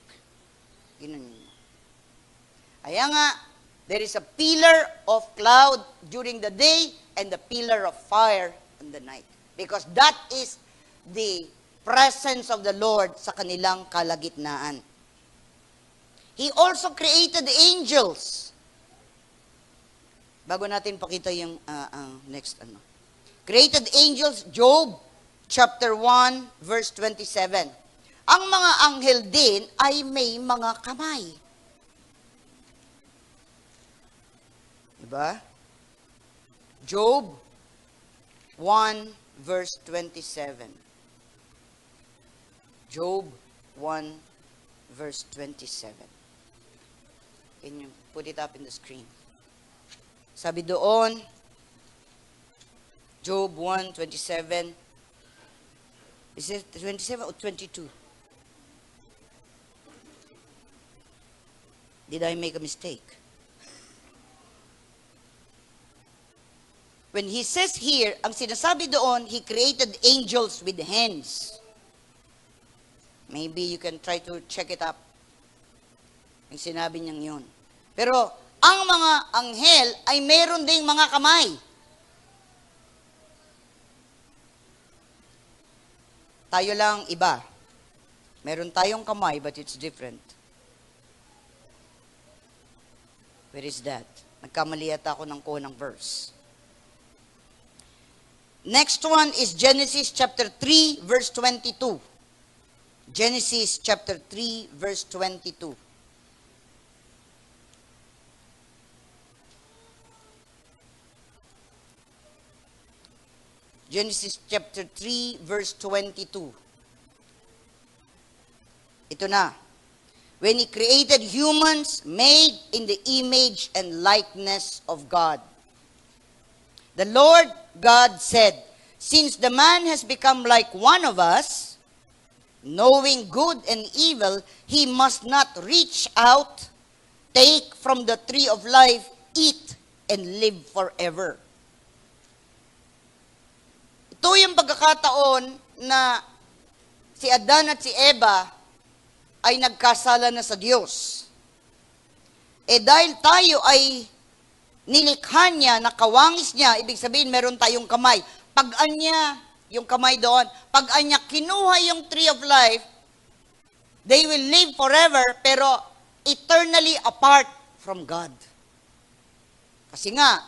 Ganun yun. Kaya nga, there is a pillar of cloud during the day and the pillar of fire in the night. Because that is the presence of the Lord sa kanilang kalagitnaan. He also created angels. Bago natin pakita yung next ano. Created angels, Job chapter 1 verse 27. Ang mga anghel din ay may mga kamay. Diba? Job 1 verse 27. Job 1 verse 27. Can you put it up in the screen? Sabi doon, Job 1:27. Is it 27 or 22? Did I make a mistake? When he says here, ang sinasabi doon, he created angels with hands. Maybe you can try to check it up. Ang sinabi niyang yun. Pero, ang mga anghel ay meron ding mga kamay. Tayo lang iba. Meron tayong kamay, but it's different. Where is that? Nagkamali ata ako ng kuha ng verse. Next one is Genesis chapter 3, verse 22. Genesis chapter 3, verse 22. Genesis chapter 3, verse 22. Ito na. When He created humans made in the image and likeness of God. The Lord God said, since the man has become like one of us, knowing good and evil, he must not reach out, take from the tree of life, eat, and live forever. Ito yung pagkakataon na si Adan at si Eva ay nagkasala na sa Diyos. Dahil tayo ay nilikha niya, nakawangis niya, ibig sabihin meron tayong kamay. Pag-an niya, yung kamay doon, pag-an niya kinuha yung tree of life, they will live forever, pero eternally apart from God. Kasi nga,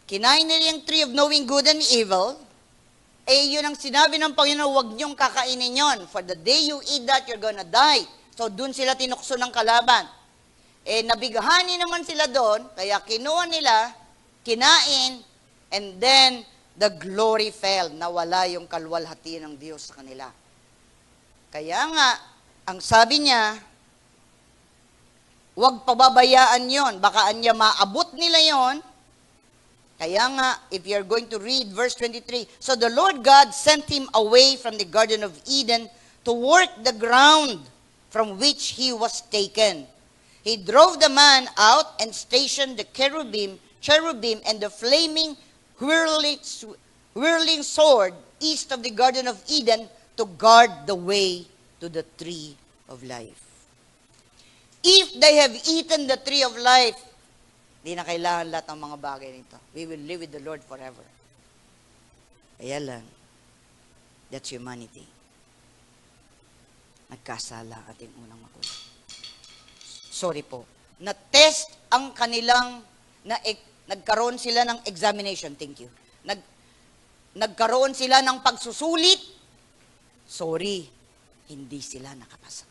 kinain nila yung tree of knowing good and evil, yun ang sinabi ng Panginoon, huwag niyong kakainin yon. For the day you eat that, you're gonna die. So, dun sila tinukso ng kalaban. Nabighani naman sila doon, kaya kinuha nila, kinain, and then, the glory fell. Nawala yung kalwalhati ng Diyos sa kanila. Kaya nga, ang sabi niya, huwag pababayaan yon. Baka anya maabot nila yon. Kaya nga, if you're going to read verse 23, so the Lord God sent him away from the Garden of Eden to work the ground from which he was taken. He drove the man out and stationed the cherubim, and the flaming, whirling sword east of the Garden of Eden to guard the way to the tree of life. If they have eaten the tree of life, di na kailangan lahat ng mga bagay nito. We will live with the Lord forever. Kaya lang, that's humanity. Nagkasala ating unang magulang. Sorry po. Na-test ang kanilang, nagkaroon sila ng examination. Thank you. Nagkaroon sila ng pagsusulit. Sorry, hindi sila nakapasa.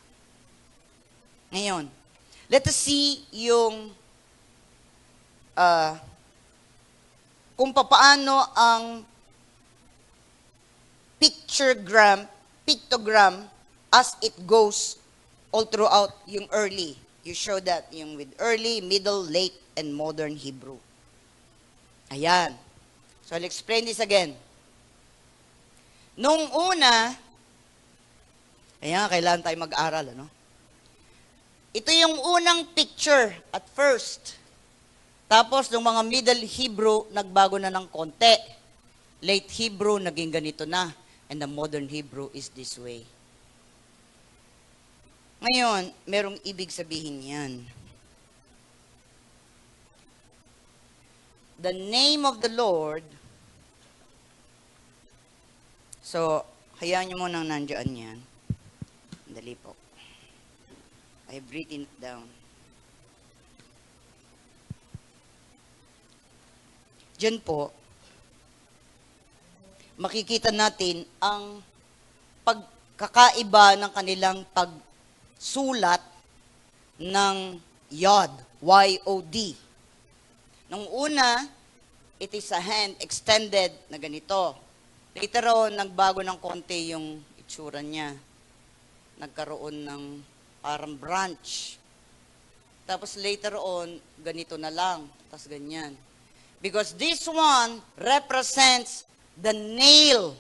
Ngayon, let us see yung kung paano ang pictogram as it goes all throughout yung early. You show that yung with early, middle, late, and modern Hebrew. Ayan. So I'll explain this again. Nung una, ayan, kailangan tayo mag-aral, ano? Ito yung unang picture at first. Tapos, nung mga Middle Hebrew, nagbago na ng konti. Late Hebrew, naging ganito na. And the modern Hebrew is this way. Ngayon, merong ibig sabihin yan. The name of the Lord, so, hayaan nyo munang nandiyan yan. Dali po. I've written it down. Diyan po, makikita natin ang pagkakaiba ng kanilang pagsulat ng Yod, Y-O-D. Nung una, it is a hand extended na ganito. Later on, nagbago ng konti yung itsura niya. Nagkaroon ng parang branch. Tapos later on, ganito na lang. Tapos ganyan. Because this one represents the nail.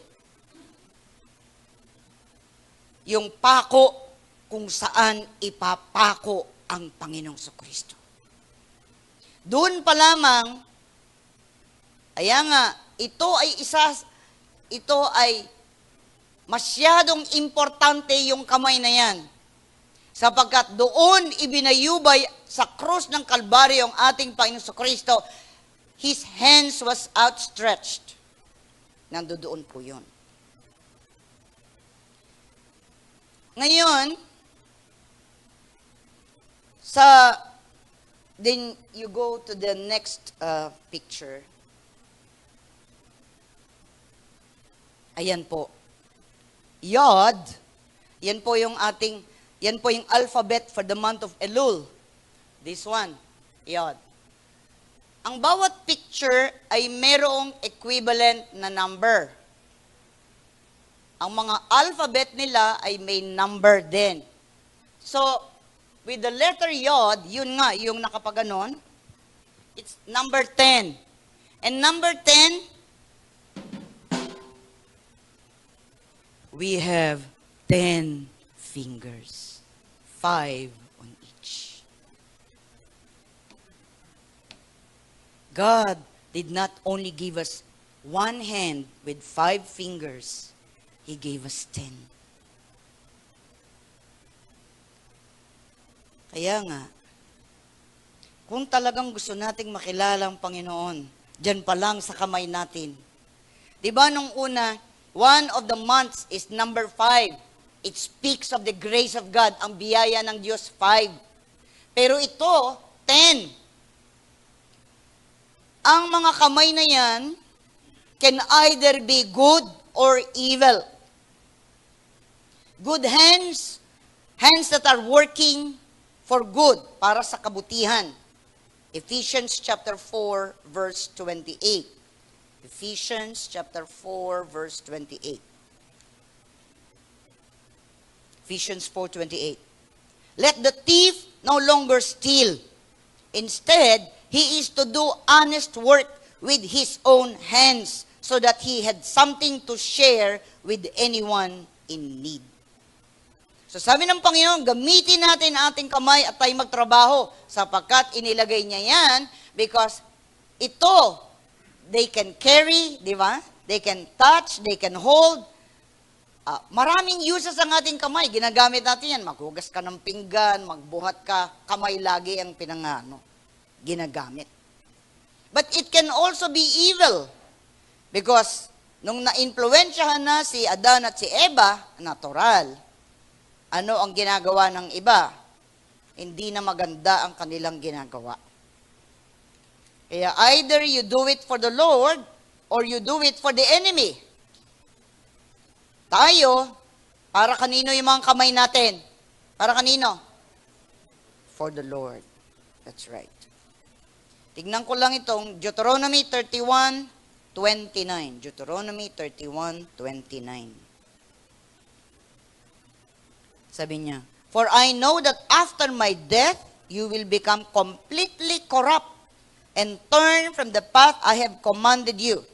Yung pako kung saan ipapako ang Panginoong Kristo. Doon pa lamang, kaya nga, ito ay masyadong importante yung kamay na yan. Sapagkat doon ibinayubay sa krus ng Kalbaryo ang ating Panginoong Kristo, His hands was outstretched. Nandoon po yun. Ngayon, then you go to the next picture. Ayan po. Yod, yan po yung alphabet for the month of Elul. This one, Yod. Ang ang bawat picture ay merong equivalent na number. Ang mga alphabet nila ay may number din. So, with the letter Yod, yun nga, yung nakapaganon, it's number 10. And number 10, we have 10 fingers, 5 on each. God did not only give us one hand with 5 fingers, He gave us 10. Kaya nga, kung talagang gusto nating makilala ang Panginoon, dyan pa lang sa kamay natin. Diba nung una, one of the months is number 5. It speaks of the grace of God. Ang biyaya ng Diyos, 5. Pero ito, 10. Ang mga kamay na yan can either be good or evil. Good hands, hands that are working for good, para sa kabutihan. Ephesians chapter 4, verse 28. Ephesians chapter 4, verse 28. Ephesians 4:28. Let the thief no longer steal. Instead, he is to do honest work with his own hands, so that he had something to share with anyone in need. So sabi ng Panginoon, gamitin natin ang ating kamay at tayo magtrabaho, sapagkat inilagay niya yan because ito, they can carry, di ba? They can touch, they can hold. Maraming uses ang ating kamay. Ginagamit natin yan. Maghugas ka ng pinggan, magbuhat ka, kamay lagi ang ginagamit. But it can also be evil. Because nung na-influensyahan na si Adan at si Eva, natural, ano ang ginagawa ng iba? Hindi na maganda ang kanilang ginagawa. Kaya either you do it for the Lord or you do it for the enemy. Tayo, para kanino yung mga kamay natin? Para kanino? For the Lord. That's right. Tignan ko lang itong Deuteronomy 31:29. Deuteronomy 31:29. Sabi niya, for I know that after my death, you will become completely corrupt and turn from the path I have commanded you.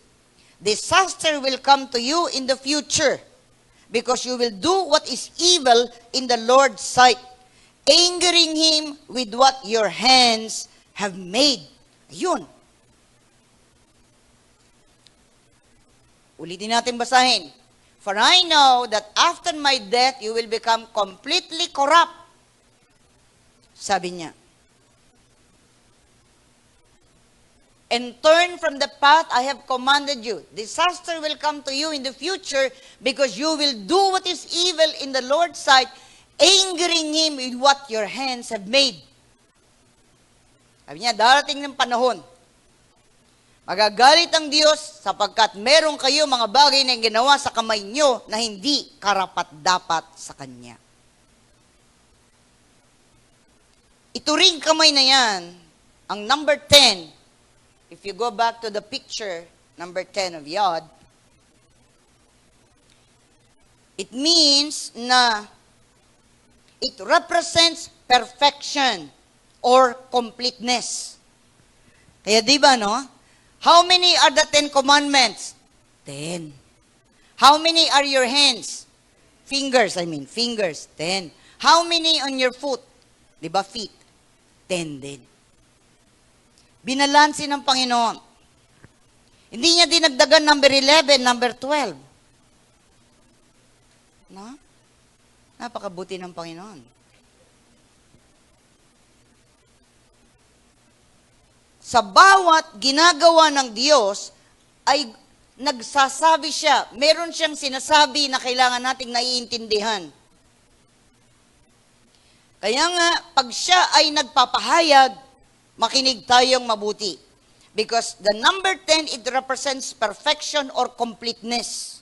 Disaster will come to you in the future, because you will do what is evil in the Lord's sight, angering Him with what your hands have made. Ayun. Ulitin natin basahin. For I know that after my death, you will become completely corrupt. Sabi niya. And turn from the path I have commanded you. Disaster will come to you in the future because you will do what is evil in the Lord's sight, angering Him with what your hands have made. Sabi niya, darating ng panahon, magagalit ang Diyos sapagkat meron kayo mga bagay na ginawa sa kamay nyo na hindi karapat-dapat sa Kanya. Ito ring kamay na yan, ang number 10, if you go back to the picture, number 10 of Yod, it means na it represents perfection or completeness. Kaya di ba, no? How many are the 10 commandments? 10. How many are your hands? Fingers. 10. How many on your foot? Di ba, feet? 10 din. Binalansi ng Panginoon. Hindi niya dinagdagan number 11, number 12. No? Napakabuti ng Panginoon. Sa bawat ginagawa ng Diyos, ay nagsasabi siya, meron siyang sinasabi na kailangan nating naiintindihan. Kaya nga, pag siya ay nagpapahayag, makinig tayong mabuti. Because the number 10, it represents perfection or completeness.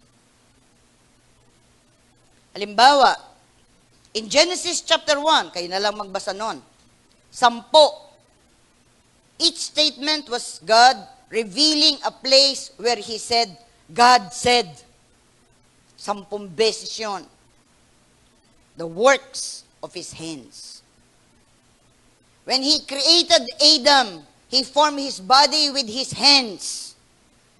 Halimbawa, in Genesis chapter 1, kayo na lang magbasa nun, 10. Each statement was God revealing a place where He said, God said. 10 beses yun. The works of His hands. When He created Adam, He formed his body with His hands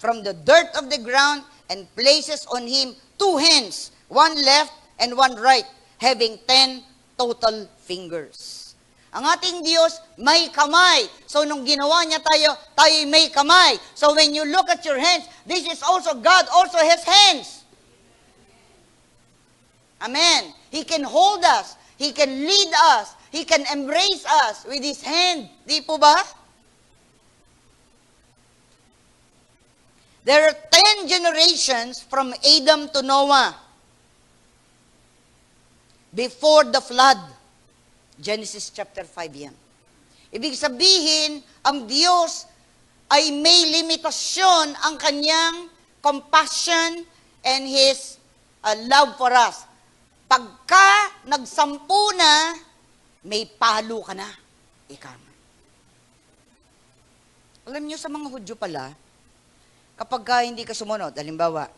from the dirt of the ground and places on him 2 hands, one left and one right, having 10 total fingers. Ang ating Diyos may kamay. So nung ginawa niya tayo may kamay. So when you look at your hands, this is also God also has hands. Amen. He can hold us. He can lead us. He can embrace us with His hand. Di po ba? There are 10 generations from Adam to Noah before the flood. Genesis chapter 5 yan. Ibig sabihin, ang Diyos ay may limitasyon ang kanyang compassion and His love for us. Pagka nagsampu na, may palo ka na. Ika. Alam niyo sa mga Hudyo pala, kapag hindi ka sumunod, halimbawa,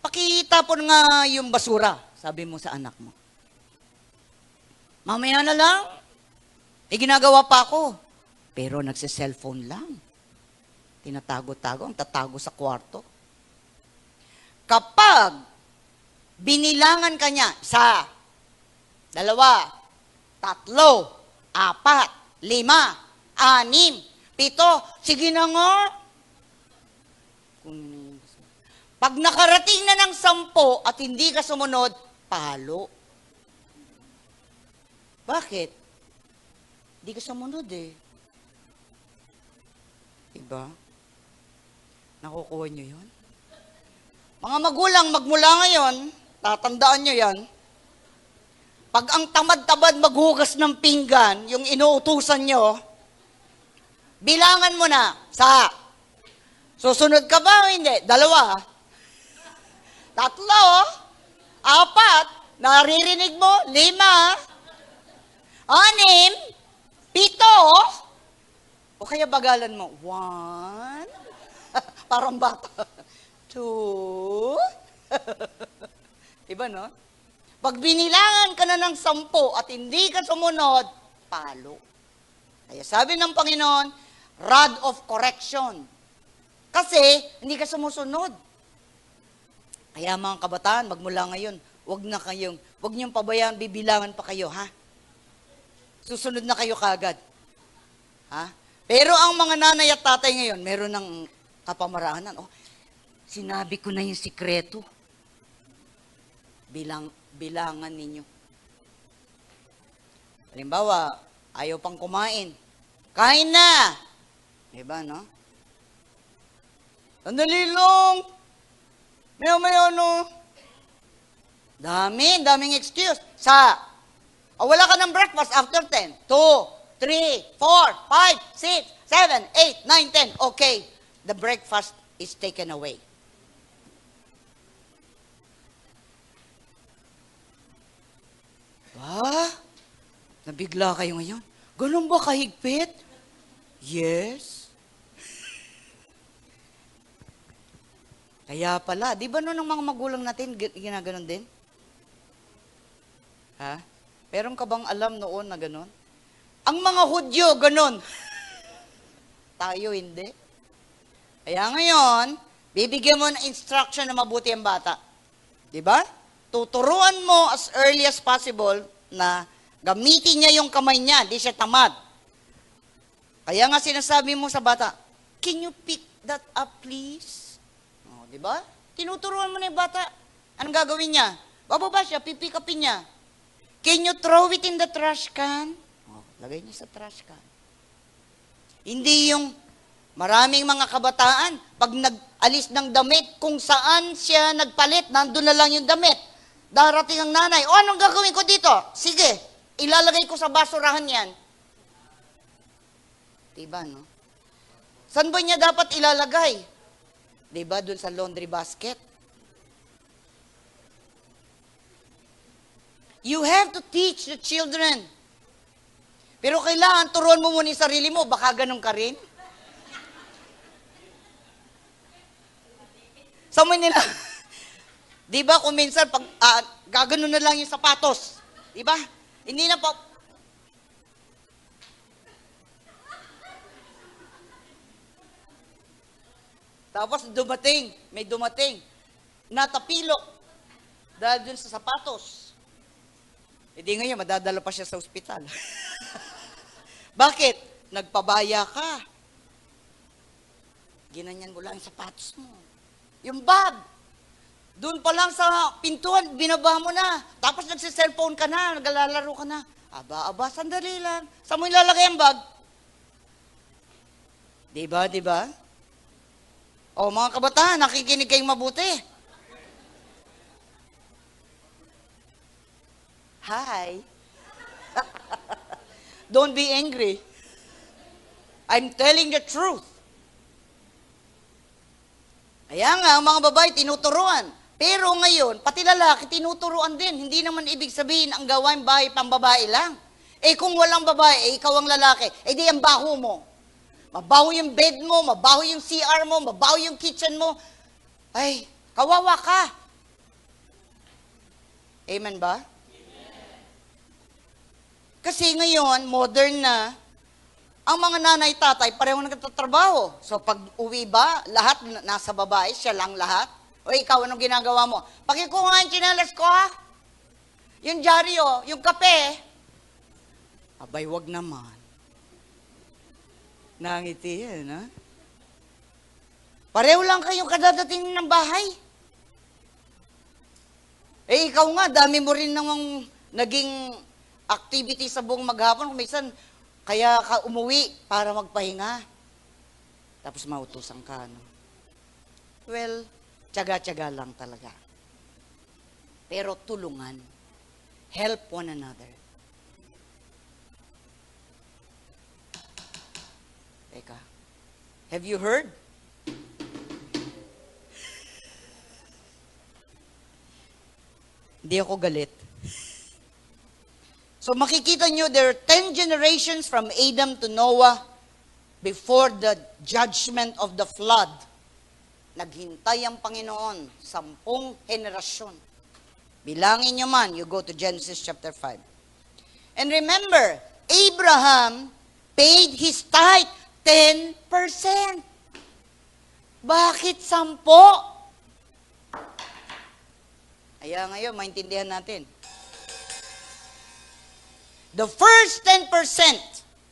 pakitapon nga yung basura, sabi mo sa anak mo. Mamaya na lang, ginagawa pa ako. Pero nagse-cellphone lang. Tinatago-tago, ang tatago sa kwarto. Kapag binilangan ka niya, 1, 2, 3, 4, 5, 6, 7, 8, 9, 10, sige na nga. Pag nakarating na ng 10 at hindi ka sumunod, palo. Bakit? Hindi ka sumunod eh. Diba? Nakukuha nyo yun? Mga magulang, magmula ngayon, tatandaan nyo yan, pag ang tamad-tamad maghugas ng pinggan, yung inuutusan nyo, bilangan mo na, susunod ka ba o hindi? 2, 3, 4, naririnig mo, 5, 6, 7, o kaya bagalan mo, 1, parang bata, 2, diba no? Pag binilangan ka na ng 10 at hindi ka sumunod, palo. Kaya sabi ng Panginoon, rod of correction. Kasi, hindi ka sumusunod. Kaya mga kabataan, magmula ngayon, wag niyong pabayaan, bibilangan pa kayo, ha? Susunod na kayo kagad. Ha? Pero ang mga nanay at tatay ngayon, meron ng kapamaraanan. Oh, sinabi ko na yung sikreto. Bilangan ninyo. Halimbawa, ayaw pang kumain. Kain na! Diba, no? Sandali lang. Maya-maya, no? Daming excuse. Wala ka ng breakfast after 10. 2, 3, 4, 5, 6, 7, 8, 9, 10. Okay, the breakfast is taken away. Nabigla kayo ngayon. Ganun ba kahigpit? Yes. Kaya pala, di ba noon ang mga magulang natin ginaganon din? Ha? Meron ka bang alam noon na ganon? Ang mga Hudyo, ganon. Tayo hindi. Kaya ngayon, bibigyan mo ng instruction na mabuti ang bata. Di ba? Tuturuan mo as early as possible na gamitin niya yung kamay niya, di siya tamad. Kaya nga sinasabi mo sa bata, can you pick that up please? Oh, di ba? Tinuturuan mo na yung bata. Anong gagawin niya? Bababa siya, pipick upin niya. Can you throw it in the trash can? Oh, lagay niya sa trash can. Hindi yung maraming mga kabataan, pag nag-alis ng damit, kung saan siya nagpalit, nandun na lang yung damit. Darating ang nanay, anong gagawin ko dito? Sige, ilalagay ko sa basurahan yan. Diba, no? Saan ba niya dapat ilalagay? Diba, dun sa laundry basket? You have to teach the children. Pero kailangan, turuan mo muna yung sarili mo, baka ganun ka rin. Sa Manila, di ba kung minsan, pag, gaganon na lang yung sapatos. Di ba? Hindi na po. Tapos may dumating, natapilok dahil dun sa sapatos. E di ngayon, madadala pa siya sa ospital. Bakit? Nagpabaya ka. Ginanyan mo lang yung sapatos mo. Yung bag. Doon pa lang sa pintuan, binaba mo na. Tapos nagsiselfone ka na, naglalaro ka na. Aba, sandali lang. Saan mo ilalagay ang bag? Diba, diba? O mga kabataan, nakikinig kayong mabuti. Hi. Don't be angry. I'm telling the truth. Kaya nga, ang mga babae tinuturuan. Pero ngayon, pati lalaki tinuturuan din. Hindi naman ibig sabihin ang gawain bahay pang babae lang. Eh kung walang babae, ikaw ang lalaki, eh di ang baho mo. Mabaho yung bed mo, mabaho yung CR mo, mabaho yung kitchen mo. Ay, kawawa ka. Amen ba? Kasi ngayon, modern na, ang mga nanay, tatay, pareho nagtatrabaho. So pag uwi ba, lahat nasa babae, siya lang lahat? O ikaw, anong ginagawa mo? Pakikuha yung tsinelas ko, ha? Yung dyaryo, yung kape. Abay, wag naman. Nangiti yan, ha? Pareho lang kayong kadadating ng bahay. Eh, ikaw nga, dami mo rin namang naging activity sa buong maghapon. Kung minsan, kaya ka umuwi para magpahinga. Tapos mautusan ka, no? Well, tiyaga-tiyaga lang talaga. Pero tulungan. Help one another. Teka, have you heard? Hindi ako galit. So makikita nyo, there are 10 generations from Adam to Noah before the judgment of the flood. Naghintay ang Panginoon, 10 henerasyon. Bilangin nyo man, you go to Genesis chapter 5. And remember, Abraham paid his tithe 10%. Bakit 10? Kaya ngayon, maintindihan natin. The first 10%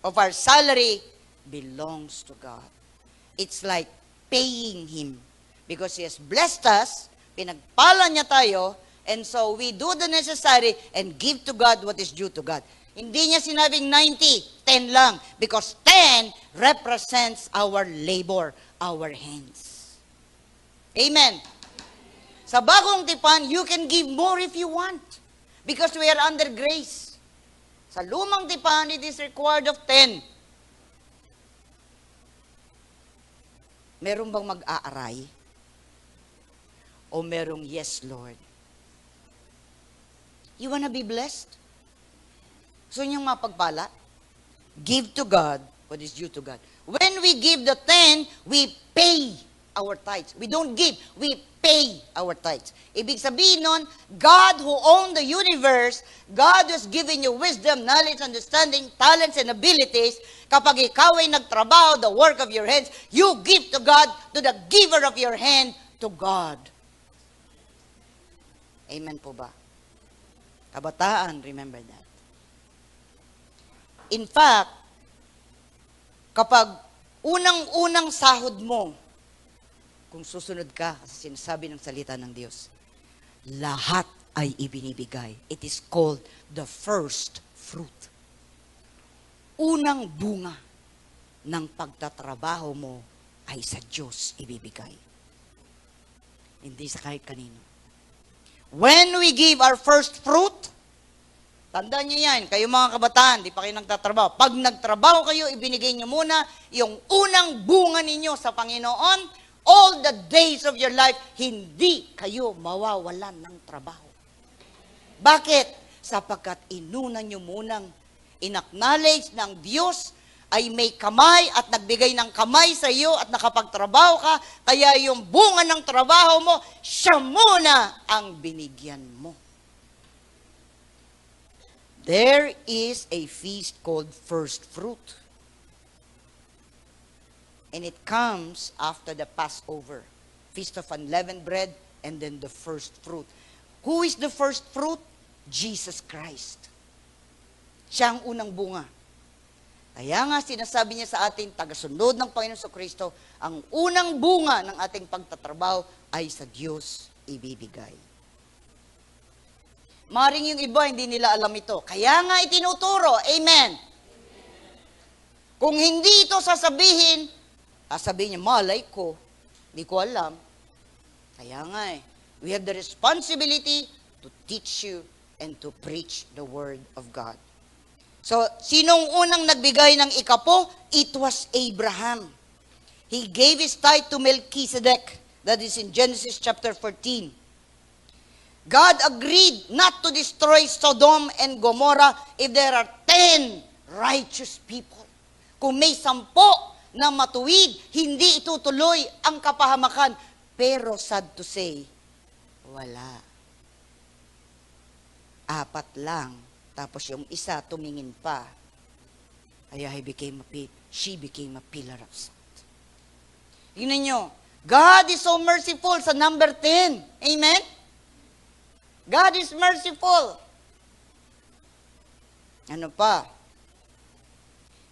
of our salary belongs to God. It's like paying Him. Because He has blessed us, pinagpala niya tayo, and so we do the necessary and give to God what is due to God. Hindi niya sinabing 90, 10 lang. Because 10 represents our labor, our hands. Amen. Sa bagong tipan, you can give more if you want. Because we are under grace. Sa lumang tipan, it is required of 10. Meron bang mag-aaray? O merong yes, Lord? You wanna be blessed? Gusto niyong mapagpala? Give to God what is due to God. When we give the 10, we pay our tithes. We don't give, we pay our tithes. Ibig sabihin nun, God who owned the universe, God who has given you wisdom, knowledge, understanding, talents, and abilities, kapag ikaw ay nagtrabaho, the work of your hands, you give to God, to the giver of your hand, to God. Amen po ba? Kabataan, remember that. In fact, kapag unang-unang sahod mo, kung susunod ka sa sinasabi ng salita ng Diyos, lahat ay ibinibigay. It is called the first fruit. Unang bunga ng pagtatrabaho mo ay sa Diyos ibibigay. Hindi sa kahit kanino. When we give our first fruit, tandaan niyo yan, kayo mga kabataan, di pa kayo nagtatrabaho. Pag nagtrabaho kayo, ibinigay niyo muna yung unang bunga ninyo sa Panginoon, all the days of your life, hindi kayo mawawalan ng trabaho. Bakit? Sapagkat inuna niyo munang inacknowledge ng Diyos ay may kamay at nagbigay ng kamay sa iyo at nakapagtrabaho ka, kaya yung bunga ng trabaho mo, siya muna ang binigyan mo. There is a feast called first fruit. And it comes after the Passover, Feast of Unleavened Bread, and then the first fruit. Who is the first fruit? Jesus Christ. Siya ang unang bunga. Kaya nga sinasabi niya sa atin, tagasunod ng Panginoon Kristo, ang unang bunga ng ating pagtatrabaho ay sa Diyos ibibigay. Maring yung iba, hindi nila alam ito. Kaya nga itinuturo. Amen. Kung hindi ito sasabihin niya, malay ko, hindi ko alam. Kaya nga we have the responsibility to teach you and to preach the Word of God. So, sinong unang nagbigay ng ikapo? It was Abraham. He gave his tithe to Melchizedek. That is in Genesis chapter 14. God agreed not to destroy Sodom and Gomorrah if there are 10 righteous people. Kung may 10 na matuwid, hindi itutuloy ang kapahamakan. Pero sad to say, wala. 4 lang. Tapos yung isa tumingin pa. Kaya she became a pillar of salt. Tingnan nyo, God is so merciful sa number 10. Amen? God is merciful. Ano pa?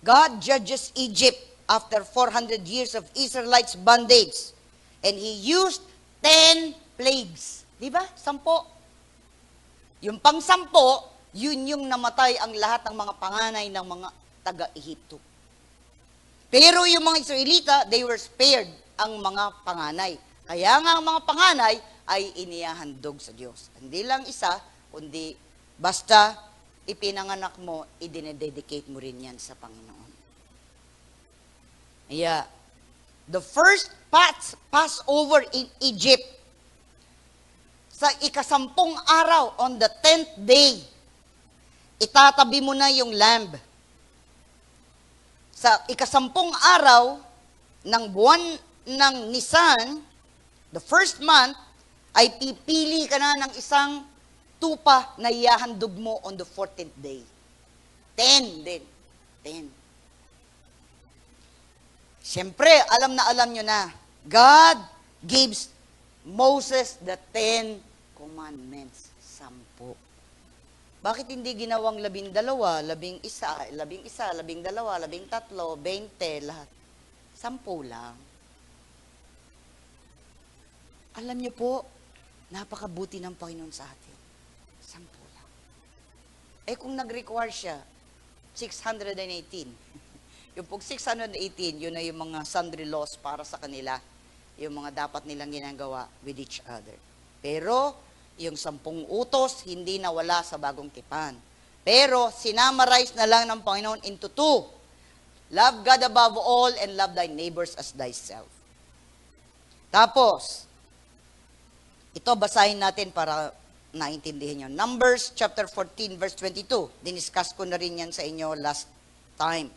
God judges Egypt after 400 years of Israelites' bondage. And He used 10 plagues. Di ba? 10. Yung pang-10, yun yung namatay ang lahat ng mga panganay ng mga taga-Ehipto. Pero yung mga Israelita, they were spared ang mga panganay. Kaya nga ang mga panganay ay inihahandog sa Diyos. Hindi lang isa, kundi basta ipinanganak mo, idinededicate mo rin yan sa Panginoon. Yeah. The first Passover in Egypt, sa ikasampung araw, on the 10th day, itatabi mo na yung lamb. Sa ikasampung araw ng buwan ng Nisan, the first month, ay pipili ka na ng isang tupa na ihahandog mo on the 14th day. 10 din. 10. Siyempre, alam nyo na, God gives Moses the 10 commandments. 10. Bakit hindi ginawang 12, 11, 12, 13, 20, lahat? 10 lang. Alam niyo po, napakabuti ng Panginoon sa atin. 10 lang. Kung nag-require siya, 618. Yung pag 618, yun na yung mga sundry laws para sa kanila. Yung mga dapat nilang ginagawa with each other. Pero, yung 10 utos, hindi nawala sa bagong tipan. Pero, sinamarize na lang ng Panginoon into 2. Love God above all and love thy neighbors as thyself. Tapos, ito basahin natin para naintindihan nyo. Numbers chapter 14 verse 22. Diniscuss ko na rin yan sa inyo last time.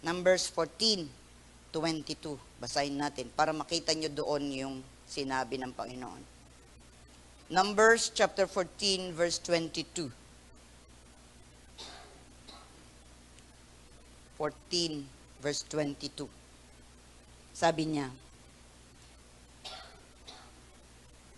Numbers 14, 22. Basahin natin para makita nyo doon yung sinabi ng Panginoon. Numbers chapter 14 verse 22. 14 verse 22. Sabi niya,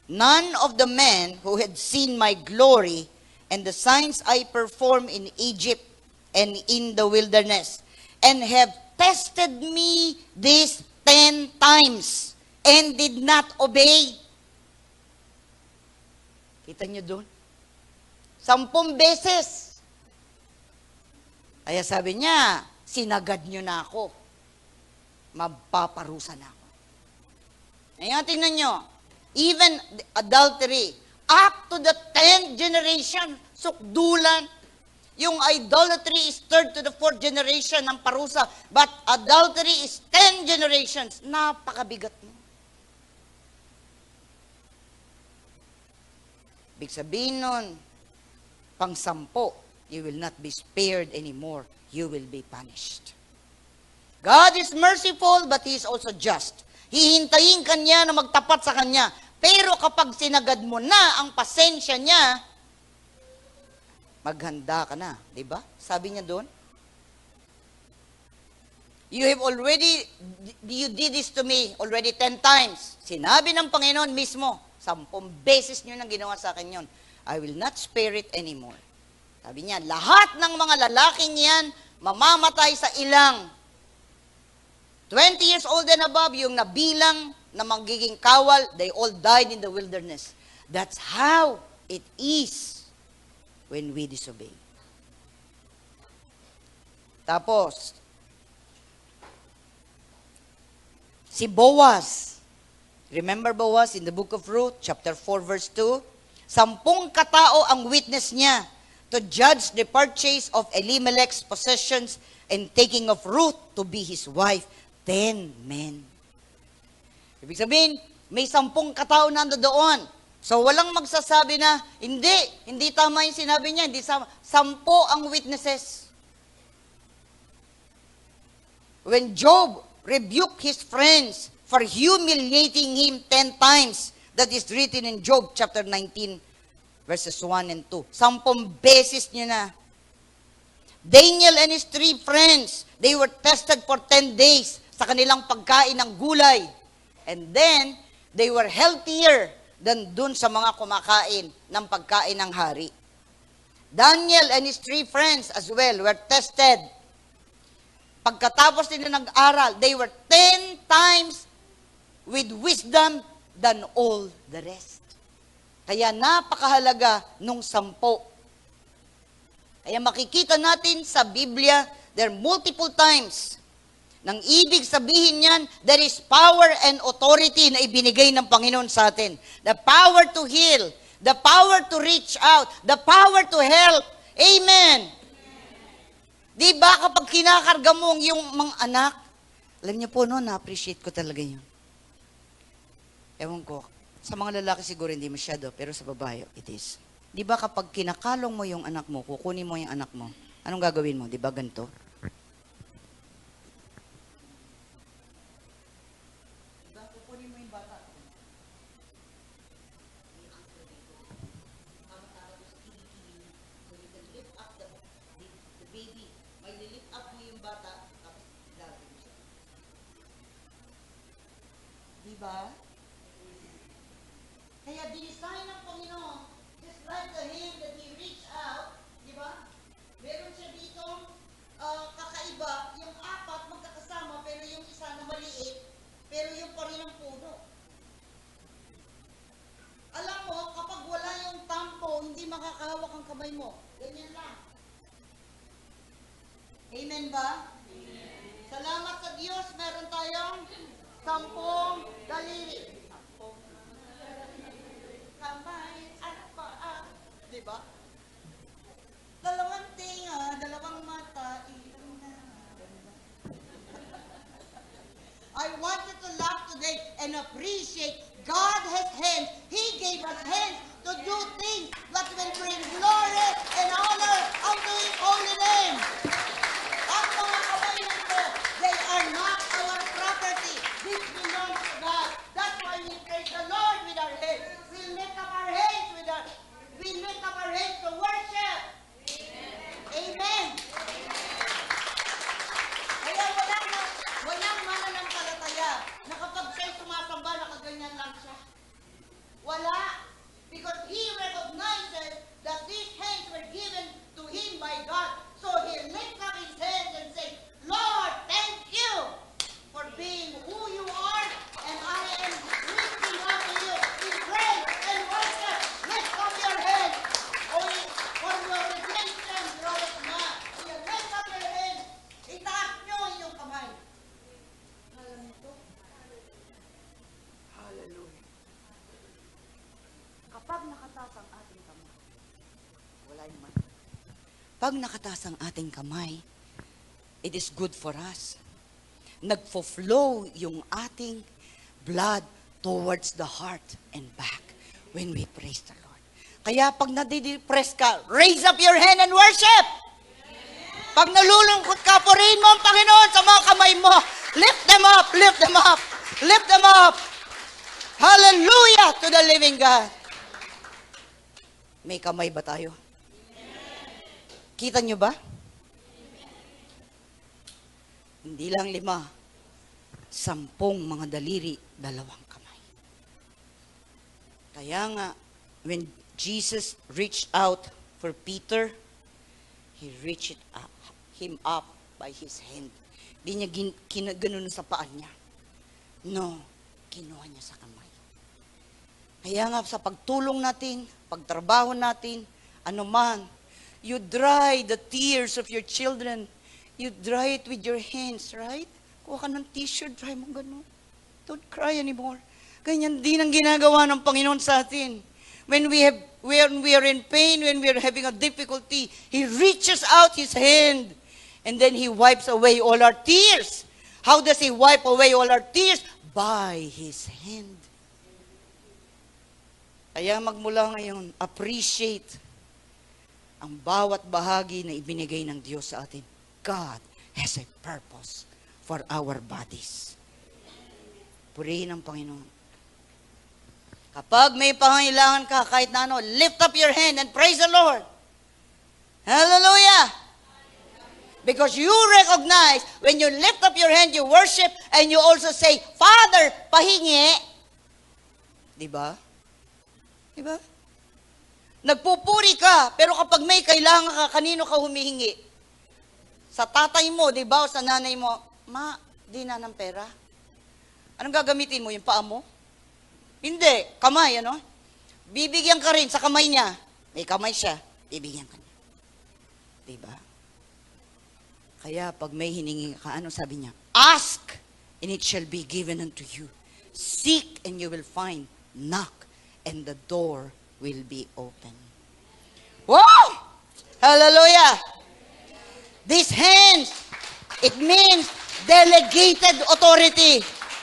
none of the men who had seen my glory and the signs I performed in Egypt and in the wilderness, and have tested me these 10 times, and did not obey. Kita nyo doon? 10 beses. Kaya sabi niya, sinagad nyo na ako. Mapaparusa na ako. Ngayon, tingnan nyo. Even adultery, up to the 10th generation, sukdulan. Yung idolatry is 3rd to the 4th generation ng parusa. But adultery is 10 generations. Napakabigat mo. Ibig sabihin nun, pang-10, you will not be spared anymore. You will be punished. God is merciful, but He is also just. Hihintayin ka niya na magtapat sa Kanya. Pero kapag sinagad mo na ang pasensya niya, maghanda ka na. Diba? Sabi niya doon, you did this to me already 10 times. Sinabi ng Panginoon mismo, 10 beses nyo nang ginawa sa akin yun. I will not spare it anymore. Sabi niya, lahat ng mga lalaking yan, mamamatay sa ilang. 20 years old and above, yung nabilang na magiging kawal, they all died in the wilderness. That's how it is when we disobey. Tapos, si Boaz, remember Boaz in the book of Ruth, chapter 4, verse 2? 10 katao ang witness niya to judge the purchase of Elimelech's possessions and taking of Ruth to be his wife. 10 men. Ibig sabihin, may 10 katao nando doon. So walang magsasabi na, hindi tama yung sinabi niya, hindi tama. 10 ang witnesses. When Job rebuked his friends for humiliating him 10 times, that is written in Job chapter 19, verses 1 and 2. 10 beses niya na. Daniel and his 3 friends, they were tested for 10 days sa kanilang pagkain ng gulay. And then, they were healthier than dun sa mga kumakain ng pagkain ng hari. Daniel and his 3 friends as well were tested. Pagkatapos nila nag-aral, they were 10 times with wisdom than all the rest. Kaya napakahalaga nung 10. Kaya makikita natin sa Biblia, there are multiple times nang ibig sabihin niyan, there is power and authority na ibinigay ng Panginoon sa atin. The power to heal, the power to reach out, the power to help. Amen. Di ba kapag kinakarga mo yung mga anak, alam niyo po, no, na-appreciate ko talaga yun. Ewan ko, sa mga lalaki siguro hindi masyado, pero sa babae, it is. Di ba kapag kinakalong mo yung anak mo, kukunin mo yung anak mo, anong gagawin mo? Di ba ganito? Di ba kukunin mo yung bata? So you can lift up the baby. May lift up mo yung bata, tapos lalagay mo siya. Di ba? Kaya dinisign ng Panginoon, just like the hand that He reached out, di ba? Meron siya dito, kakaiba, yung 4 magkakasama, pero yung isa na maliit, pero yung pa rin ang puno. Alam mo, kapag wala yung tampo, hindi makakahawak ang kamay mo. Ganyan lang. Amen ba? Amen. Salamat sa Diyos, meron tayong 10 daliri. Kamay at paa. Diba? 2 tinga, 2 mata, ilang na. I want you to laugh today and appreciate God has hands. He gave us hands to do things that will bring glory and honor unto His holy name. Ang mga kamay nito, they are not our property. This belongs to God. That's why we praise the Lord with our hands. We lift up our hands to worship. Amen. Kaya walang mananampalataya na kapag siya'y sumasamba, nakaganyan lang siya. Wala. Because he recognizes that these hands were given to him by God. So he lifts up his hands and says, Lord, thank you for being who you are, and I am lifting up to you in praise and worship. Lift up your hands. For your redemption draweth nigh. You lift up your hands. Itaas nyo inyong kamay. Alam nito? Hallelujah. Kapag nakataas ang ating kamay, wala yung man. Pag nakataas ang ating kamay, it is good for us. Nagfo-flow yung ating blood towards the heart and back when we praise the Lord. Kaya pag nadidepress ka, raise up your hand and worship. Pag nalulungkot ka, purihin mo ang Panginoon sa mga kamay mo. Lift them up, lift them up, lift them up. Hallelujah to the living God. May kamay ba tayo? Kita nyo ba? Hindi lang 5, 10 mga daliri, 2 kamay. Kaya nga, when Jesus reached out for Peter, He reached him up by His hand. Di niya kinaganon sa paan niya. No, kinuha niya sa kamay. Kaya nga sa pagtulong natin, pagtrabaho natin, anuman, you dry the tears of your children. You dry it with your hands, right? Kuha ka ng tissue, dry mo gano'n. Don't cry anymore. Ganyan din ang ginagawa ng Panginoon sa atin. When we are in pain, when we are having a difficulty, He reaches out His hand and then He wipes away all our tears. How does He wipe away all our tears? By His hand. Kaya magmula ngayon, appreciate ang bawat bahagi na ibinigay ng Diyos sa atin. God has a purpose for our bodies. Purihin ang Panginoon. Kapag may pangailangan ka, kahit na ano, lift up your hand and praise the Lord. Hallelujah! Because you recognize, when you lift up your hand, you worship, and you also say, Father, pahingi. Diba? Diba? Nagpupuri ka, pero kapag may kailangan ka, kanino ka humihingi? Sa tatay mo, diba? O sa nanay mo, Ma, di na ng pera. Anong gagamitin mo? Yung paa mo? Hindi, kamay, ano? Bibigyan ka rin sa kamay niya. May kamay siya, bibigyan ka niya. Diba? Kaya pag may hiningi ka, ano sabi niya? Ask, and it shall be given unto you. Seek, and you will find. Knock, and the door will be open. Wow! Hallelujah! These hands, it means delegated authority.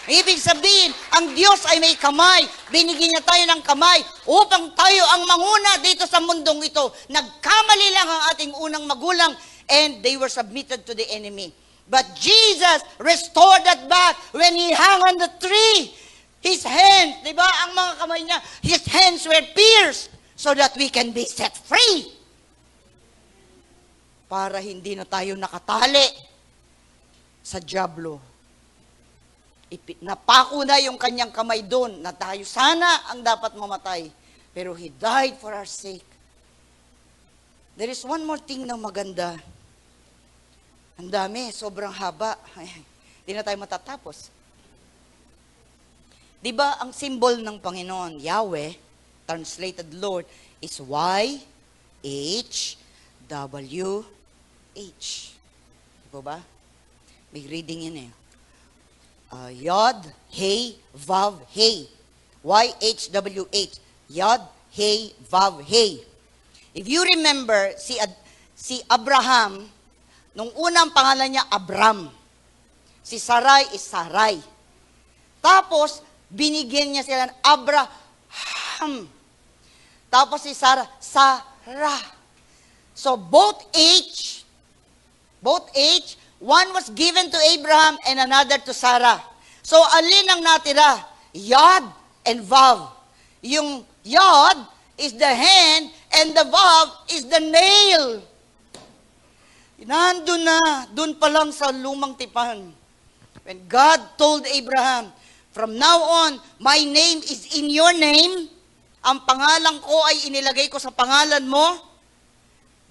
Ibig sabihin, ang Diyos ay may kamay. Binigyan niya tayo ng kamay upang tayo ang manguna dito sa mundong ito. Nagkamali lang ang ating unang magulang and they were submitted to the enemy. But Jesus restored that back when He hung on the tree. His hands, di ba, ang mga kamay niya, His hands were pierced so that we can be set free. Para hindi na tayo nakatali sa dyablo. Napako na yung kanyang kamay doon na tayo sana ang dapat mamatay. Pero He died for our sake. There is one more thing na maganda. Ang dami, sobrang haba. Hindi na tayo matatapos. Di ba ang symbol ng Panginoon, Yahweh, translated Lord, is Y-H-W-H. Di ba? May reading yun eh. Yod, Hey, Vav, Hey. Y-H-W-H. Yod, Hey, Vav, Hey. If you remember, si Abraham, nung unang pangalan niya, Abram. Si Sarai is Sarai. Tapos, binigyan niya sila ng Abraham. Tapos si Sarah, Sarah. So, both H, one was given to Abraham and another to Sarah. So, alin ang natira? Yod and Vav. Yung Yod is the hand and the Vav is the nail. Nandun na, dun pa lang sa lumang tipan. When God told Abraham, from now on, my name is in your name, ang pangalan ko ay inilagay ko sa pangalan mo,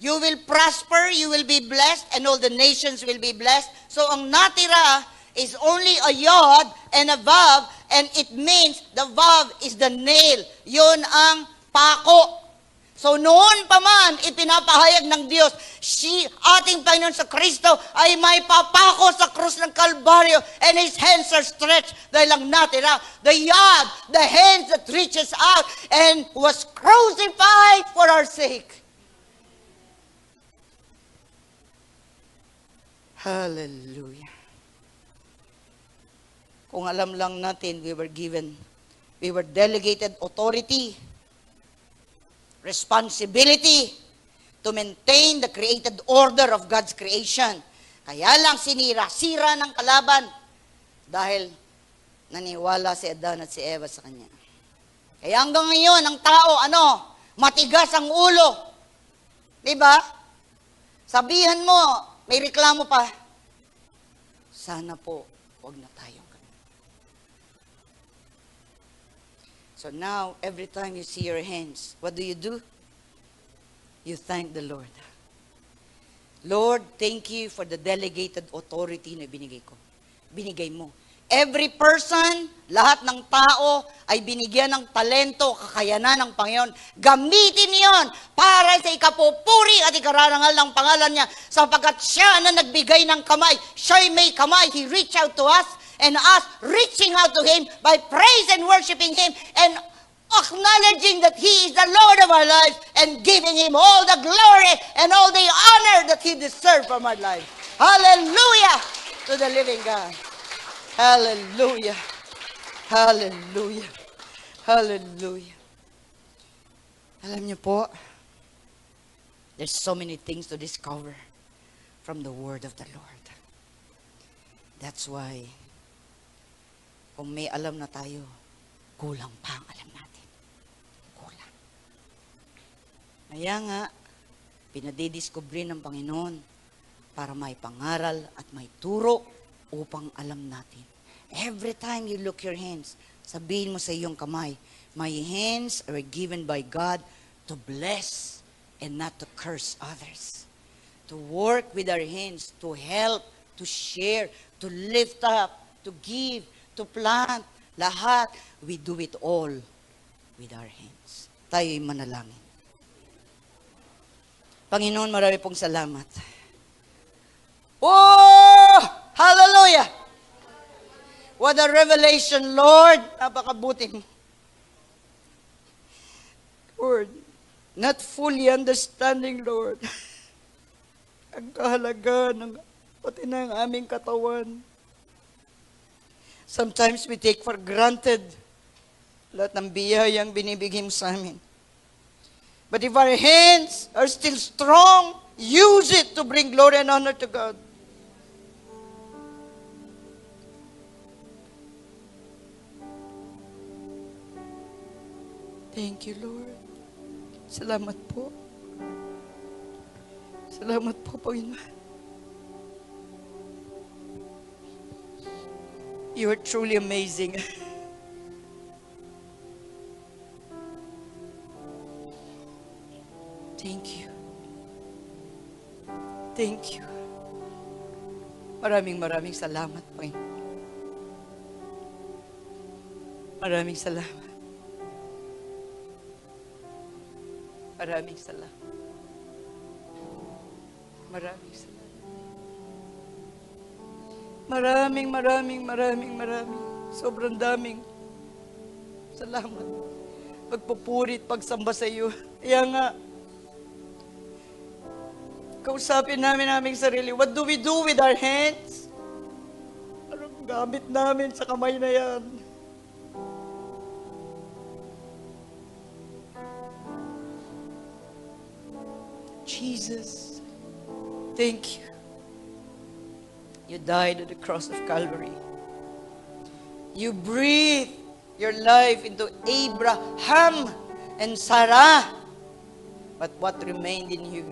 you will prosper, you will be blessed, and all the nations will be blessed. So ang natira is only a yod and a vav, and it means the vav is the nail. Yun ang pako. So noon pa man, ipinapahayag ng Diyos, ating Panginoon sa Kristo ay may papako sa krus ng Kalbaryo, and His hands are stretched dahil ang natira, the yod, the hands that reaches out, and was crucified for our sake. Hallelujah. Kung alam lang natin, we were delegated authority, responsibility to maintain the created order of God's creation. Kaya lang sinira-sira ng kalaban dahil naniwala si Adan at si Eva sa kanya. Kaya hanggang ngayon, ang tao, matigas ang ulo. Diba? Sabihan mo, may reklamo pa. Sana po, wag na tayong ganun. So now, every time you see your hands, what do? You thank the Lord. Lord, thank you for the delegated authority na binigay mo. Every person, lahat ng tao ay binigyan ng talento, kakayanan ng Panginoon. Gamitin niyon para sa ikapupuri at ikararangal ng pangalan niya sapagkat siya na nagbigay ng kamay. Siya'y may kamay. He reached out to us and us reaching out to Him by praise and worshiping Him and acknowledging that He is the Lord of our lives and giving Him all the glory and all the honor that He deserves from our lives. Hallelujah to the living God. Hallelujah. Hallelujah. Hallelujah. Alam niyo po, there's so many things to discover from the word of the Lord. That's why, kung may alam na tayo, kulang pa ang alam natin. Kulang. Kaya nga, pinadidiscovery ng Panginoon para may pangaral at may turo upang alam natin. Every time you look your hands, sabihin mo sa iyong kamay, my hands are given by God to bless and not to curse others. To work with our hands, to help, to share, to lift up, to give, to plant, lahat. We do it all with our hands. Tayo'y manalangin. Panginoon, marami pong salamat. Oh! Hallelujah! What a revelation, Lord! Napakabuti mo. Lord, not fully understanding, Lord, ang kahalaga ng pati ng aming katawan. Sometimes we take for granted lahat ng biyayang binibigay mo sa amin. But if our hands are still strong, use it to bring glory and honor to God. Thank you, Lord. Salamat po. Salamat po, Panginoon. You are truly amazing. Thank you. Thank you. Maraming salamat, Panginoon. Maraming salamat. Maraming salamat. Maraming salamat. Maraming. Sobrang daming salamat. Pagpupuri at pagsamba sa iyo. Kaya nga, kausapin namin aming sarili, what do we do with our hands? Anong gamit namin sa kamay na yan? Jesus, thank you. You died at the cross of Calvary. You breathed your life into Abraham and Sarah. But what remained in you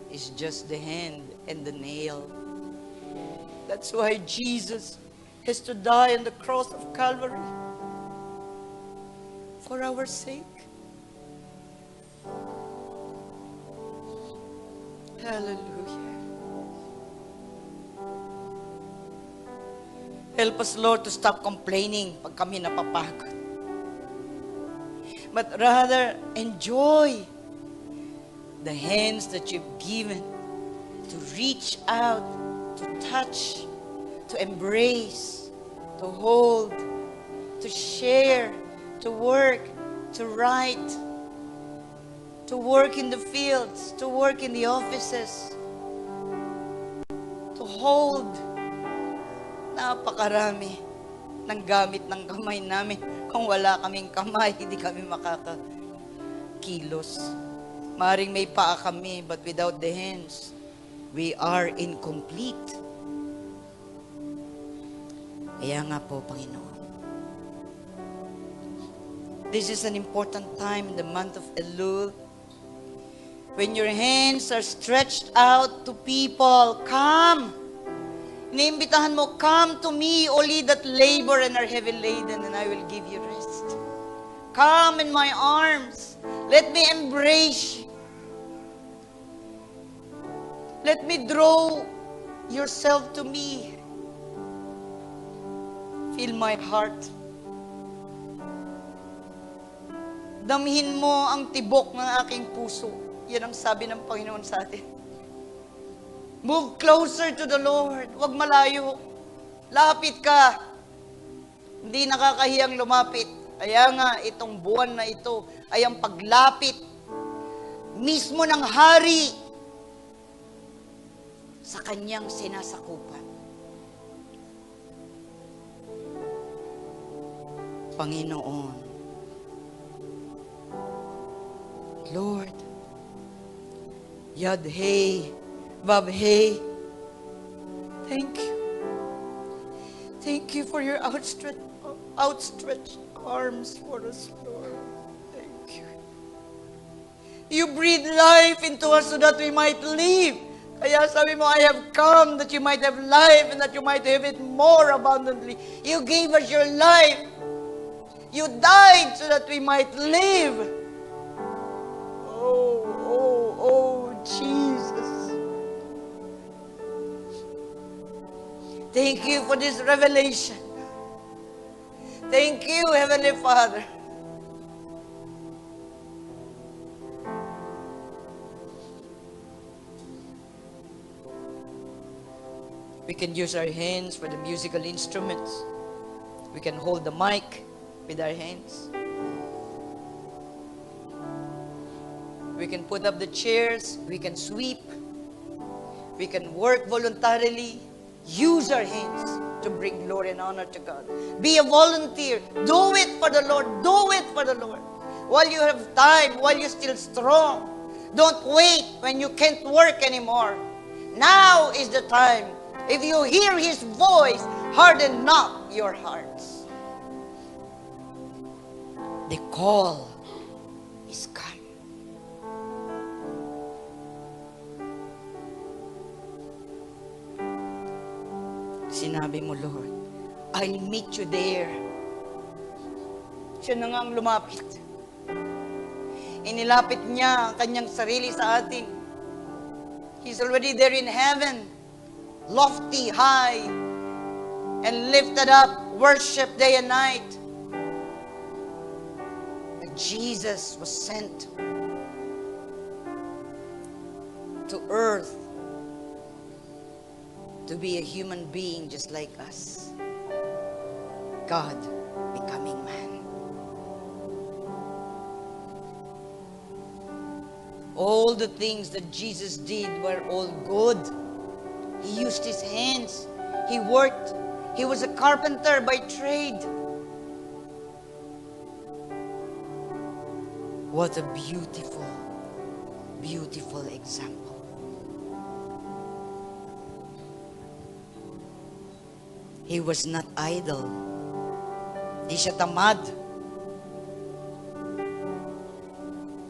is just the hand and the nail. That's why Jesus has to die on the cross of Calvary for our sake. Hallelujah. Help us, Lord, to stop complaining pag kami napapagod. But rather, enjoy the hands that you've given to reach out, to touch, to embrace, to hold, to share, to work, to write, to work in the fields, to work in the offices, to hold. Napakarami ng gamit ng kamay namin. Kung wala kaming kamay, hindi kami magkilos. Maring may paa kami, but without the hands, we are incomplete. Kaya nga po, Panginoon, this is an important time in the month of Elul, when your hands are stretched out to people. Come! Iniimbitahan mo, come to me, all ye that labor and are heavy laden, and I will give you rest. Come in my arms. Let me embrace you. Let me draw yourself to me. Fill my heart. Damhin mo ang tibok ng aking puso. Yan ang sabi ng Panginoon sa atin. Move closer to the Lord. Huwag malayo. Lapit ka. Hindi nakakahiyang lumapit. Kaya nga, itong buwan na ito ay ang paglapit mismo ng hari sa kanyang sinasakupan. Panginoon, Lord, Yad He, Vav He, thank you. Thank you for your outstretched arms for us, Lord. Thank you. You breathe life into us so that we might live. Kaya sabi mo, I have come that you might have life and that you might have it more abundantly. You gave us your life. You died so that we might live. Oh, Jesus. Thank you for this revelation. Thank you, Heavenly Father. We can use our hands for the musical instruments. We can hold the mic with our hands. We can put up the chairs. We can sweep. We can work voluntarily. Use our hands to bring glory and honor to God. Be a volunteer. Do it for the Lord. Do it for the Lord. While you have time, while you're still strong. Don't wait when you can't work anymore. Now is the time. If you hear His voice, harden not your hearts. The call is come. Sinabi mo, Lord, I'll meet you there. Siya na nga ang lumapit. Inilapit niya ang kanyang sarili sa atin. He's already there in heaven, lofty, high, and lifted up, worship day and night. But Jesus was sent to earth to be a human being just like us. God becoming man. All the things that Jesus did were all good. He used His hands. He worked. He was a carpenter by trade. What a beautiful, beautiful example. He was not idle. Di siya tamad.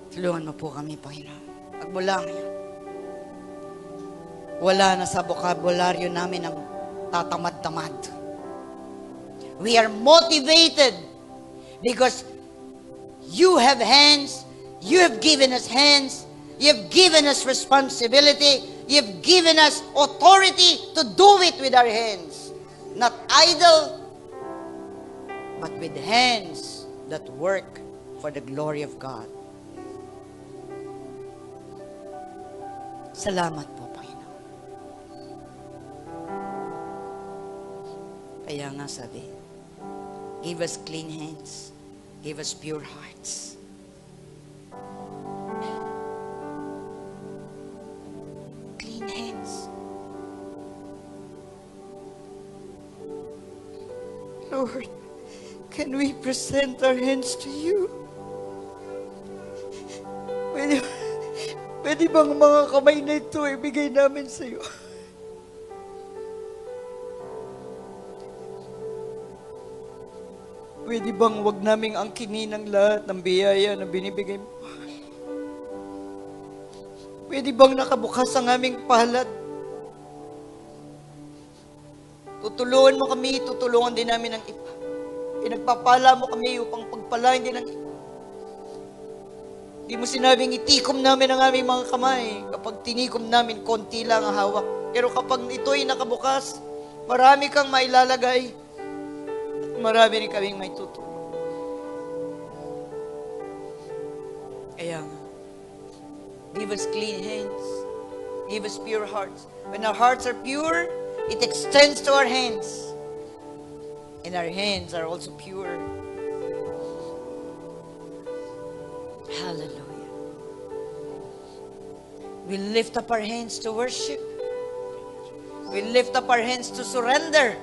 Tulungan mo po kami, Panginoon. Magmula ngayon. Wala na sa bokabularyo namin ang tatamad-tamad. We are motivated because you have hands, you have given us hands, you have given us responsibility, you have given us authority to do it with our hands. Not idle, but with hands that work for the glory of God. Salamat po, Panginoon. Kaya nga sabi, give us clean hands, give us pure hearts. Clean hands. Lord, can we present our hands to you? Pwede bang mga kamay na ito ibigay namin sa iyo? Pwede bang wag naming angkinin ang lahat ng biyaya na binibigay mo? Pwede bang nakabukas ang aming palad? Tutulungan mo kami, tutulungan din namin ang iba. Pinagpapala mo kami upang pagpalain din ang iba. Di mo sinabing itikom namin ang aming mga kamay. Kapag tinikom namin, konti lang ang hawak. Pero kapag ito'y nakabukas, marami kang mailalagay. Marami rin kaming may tutulong. Kaya nga, give us clean hands. Give us pure hearts. When our hearts are pure, it extends to our hands. And our hands are also pure. Hallelujah. We lift up our hands to worship. We lift up our hands to surrender.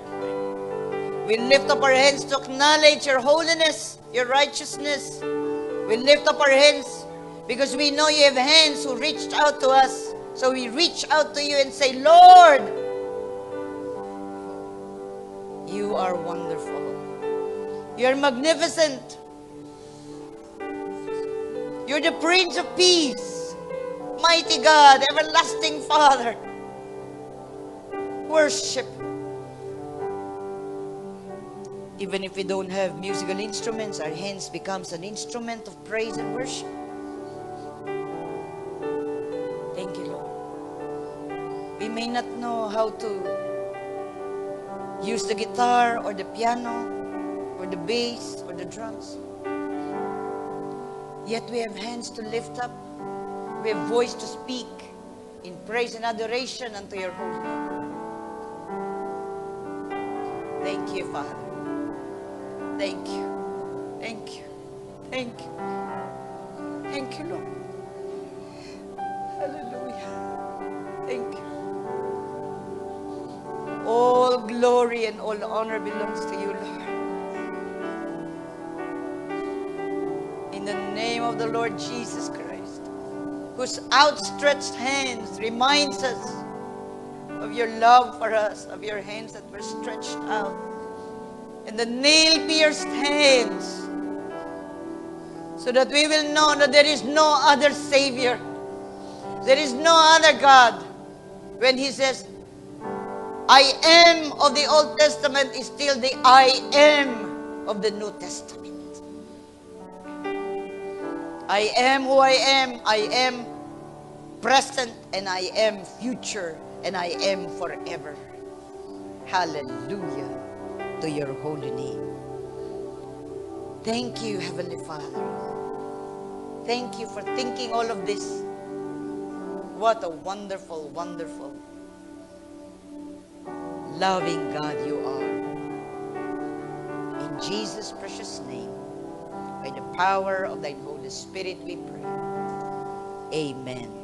We lift up our hands to acknowledge your holiness, your righteousness. We lift up our hands because we know you have hands who reached out to us. So we reach out to you and say, Lord, you are wonderful. You are magnificent. You're the Prince of Peace. Mighty God, everlasting Father. Worship. Even if we don't have musical instruments, our hands becomes an instrument of praise and worship. Thank you, Lord. We may not know how to use the guitar or the piano or the bass or the drums. Yet we have hands to lift up. We have voice to speak in praise and adoration unto your holy name. Thank you, Father. Thank you. Thank you. Thank you. Thank you, Lord. Hallelujah. Thank you. All glory and all honor belongs to you, Lord. In the name of the Lord Jesus Christ, whose outstretched hands reminds us of your love for us, of your hands that were stretched out, and the nail-pierced hands, so that we will know that there is no other Savior, there is no other God. When He says, I am of the Old Testament is still the I am of the New Testament. I am who I am present, and I am future, and I am forever. Hallelujah to your holy name. Thank you, Heavenly Father. Thank you for thinking all of this. What a wonderful, wonderful, loving God you are. In Jesus' precious name, by the power of thy Holy Spirit we pray. Amen.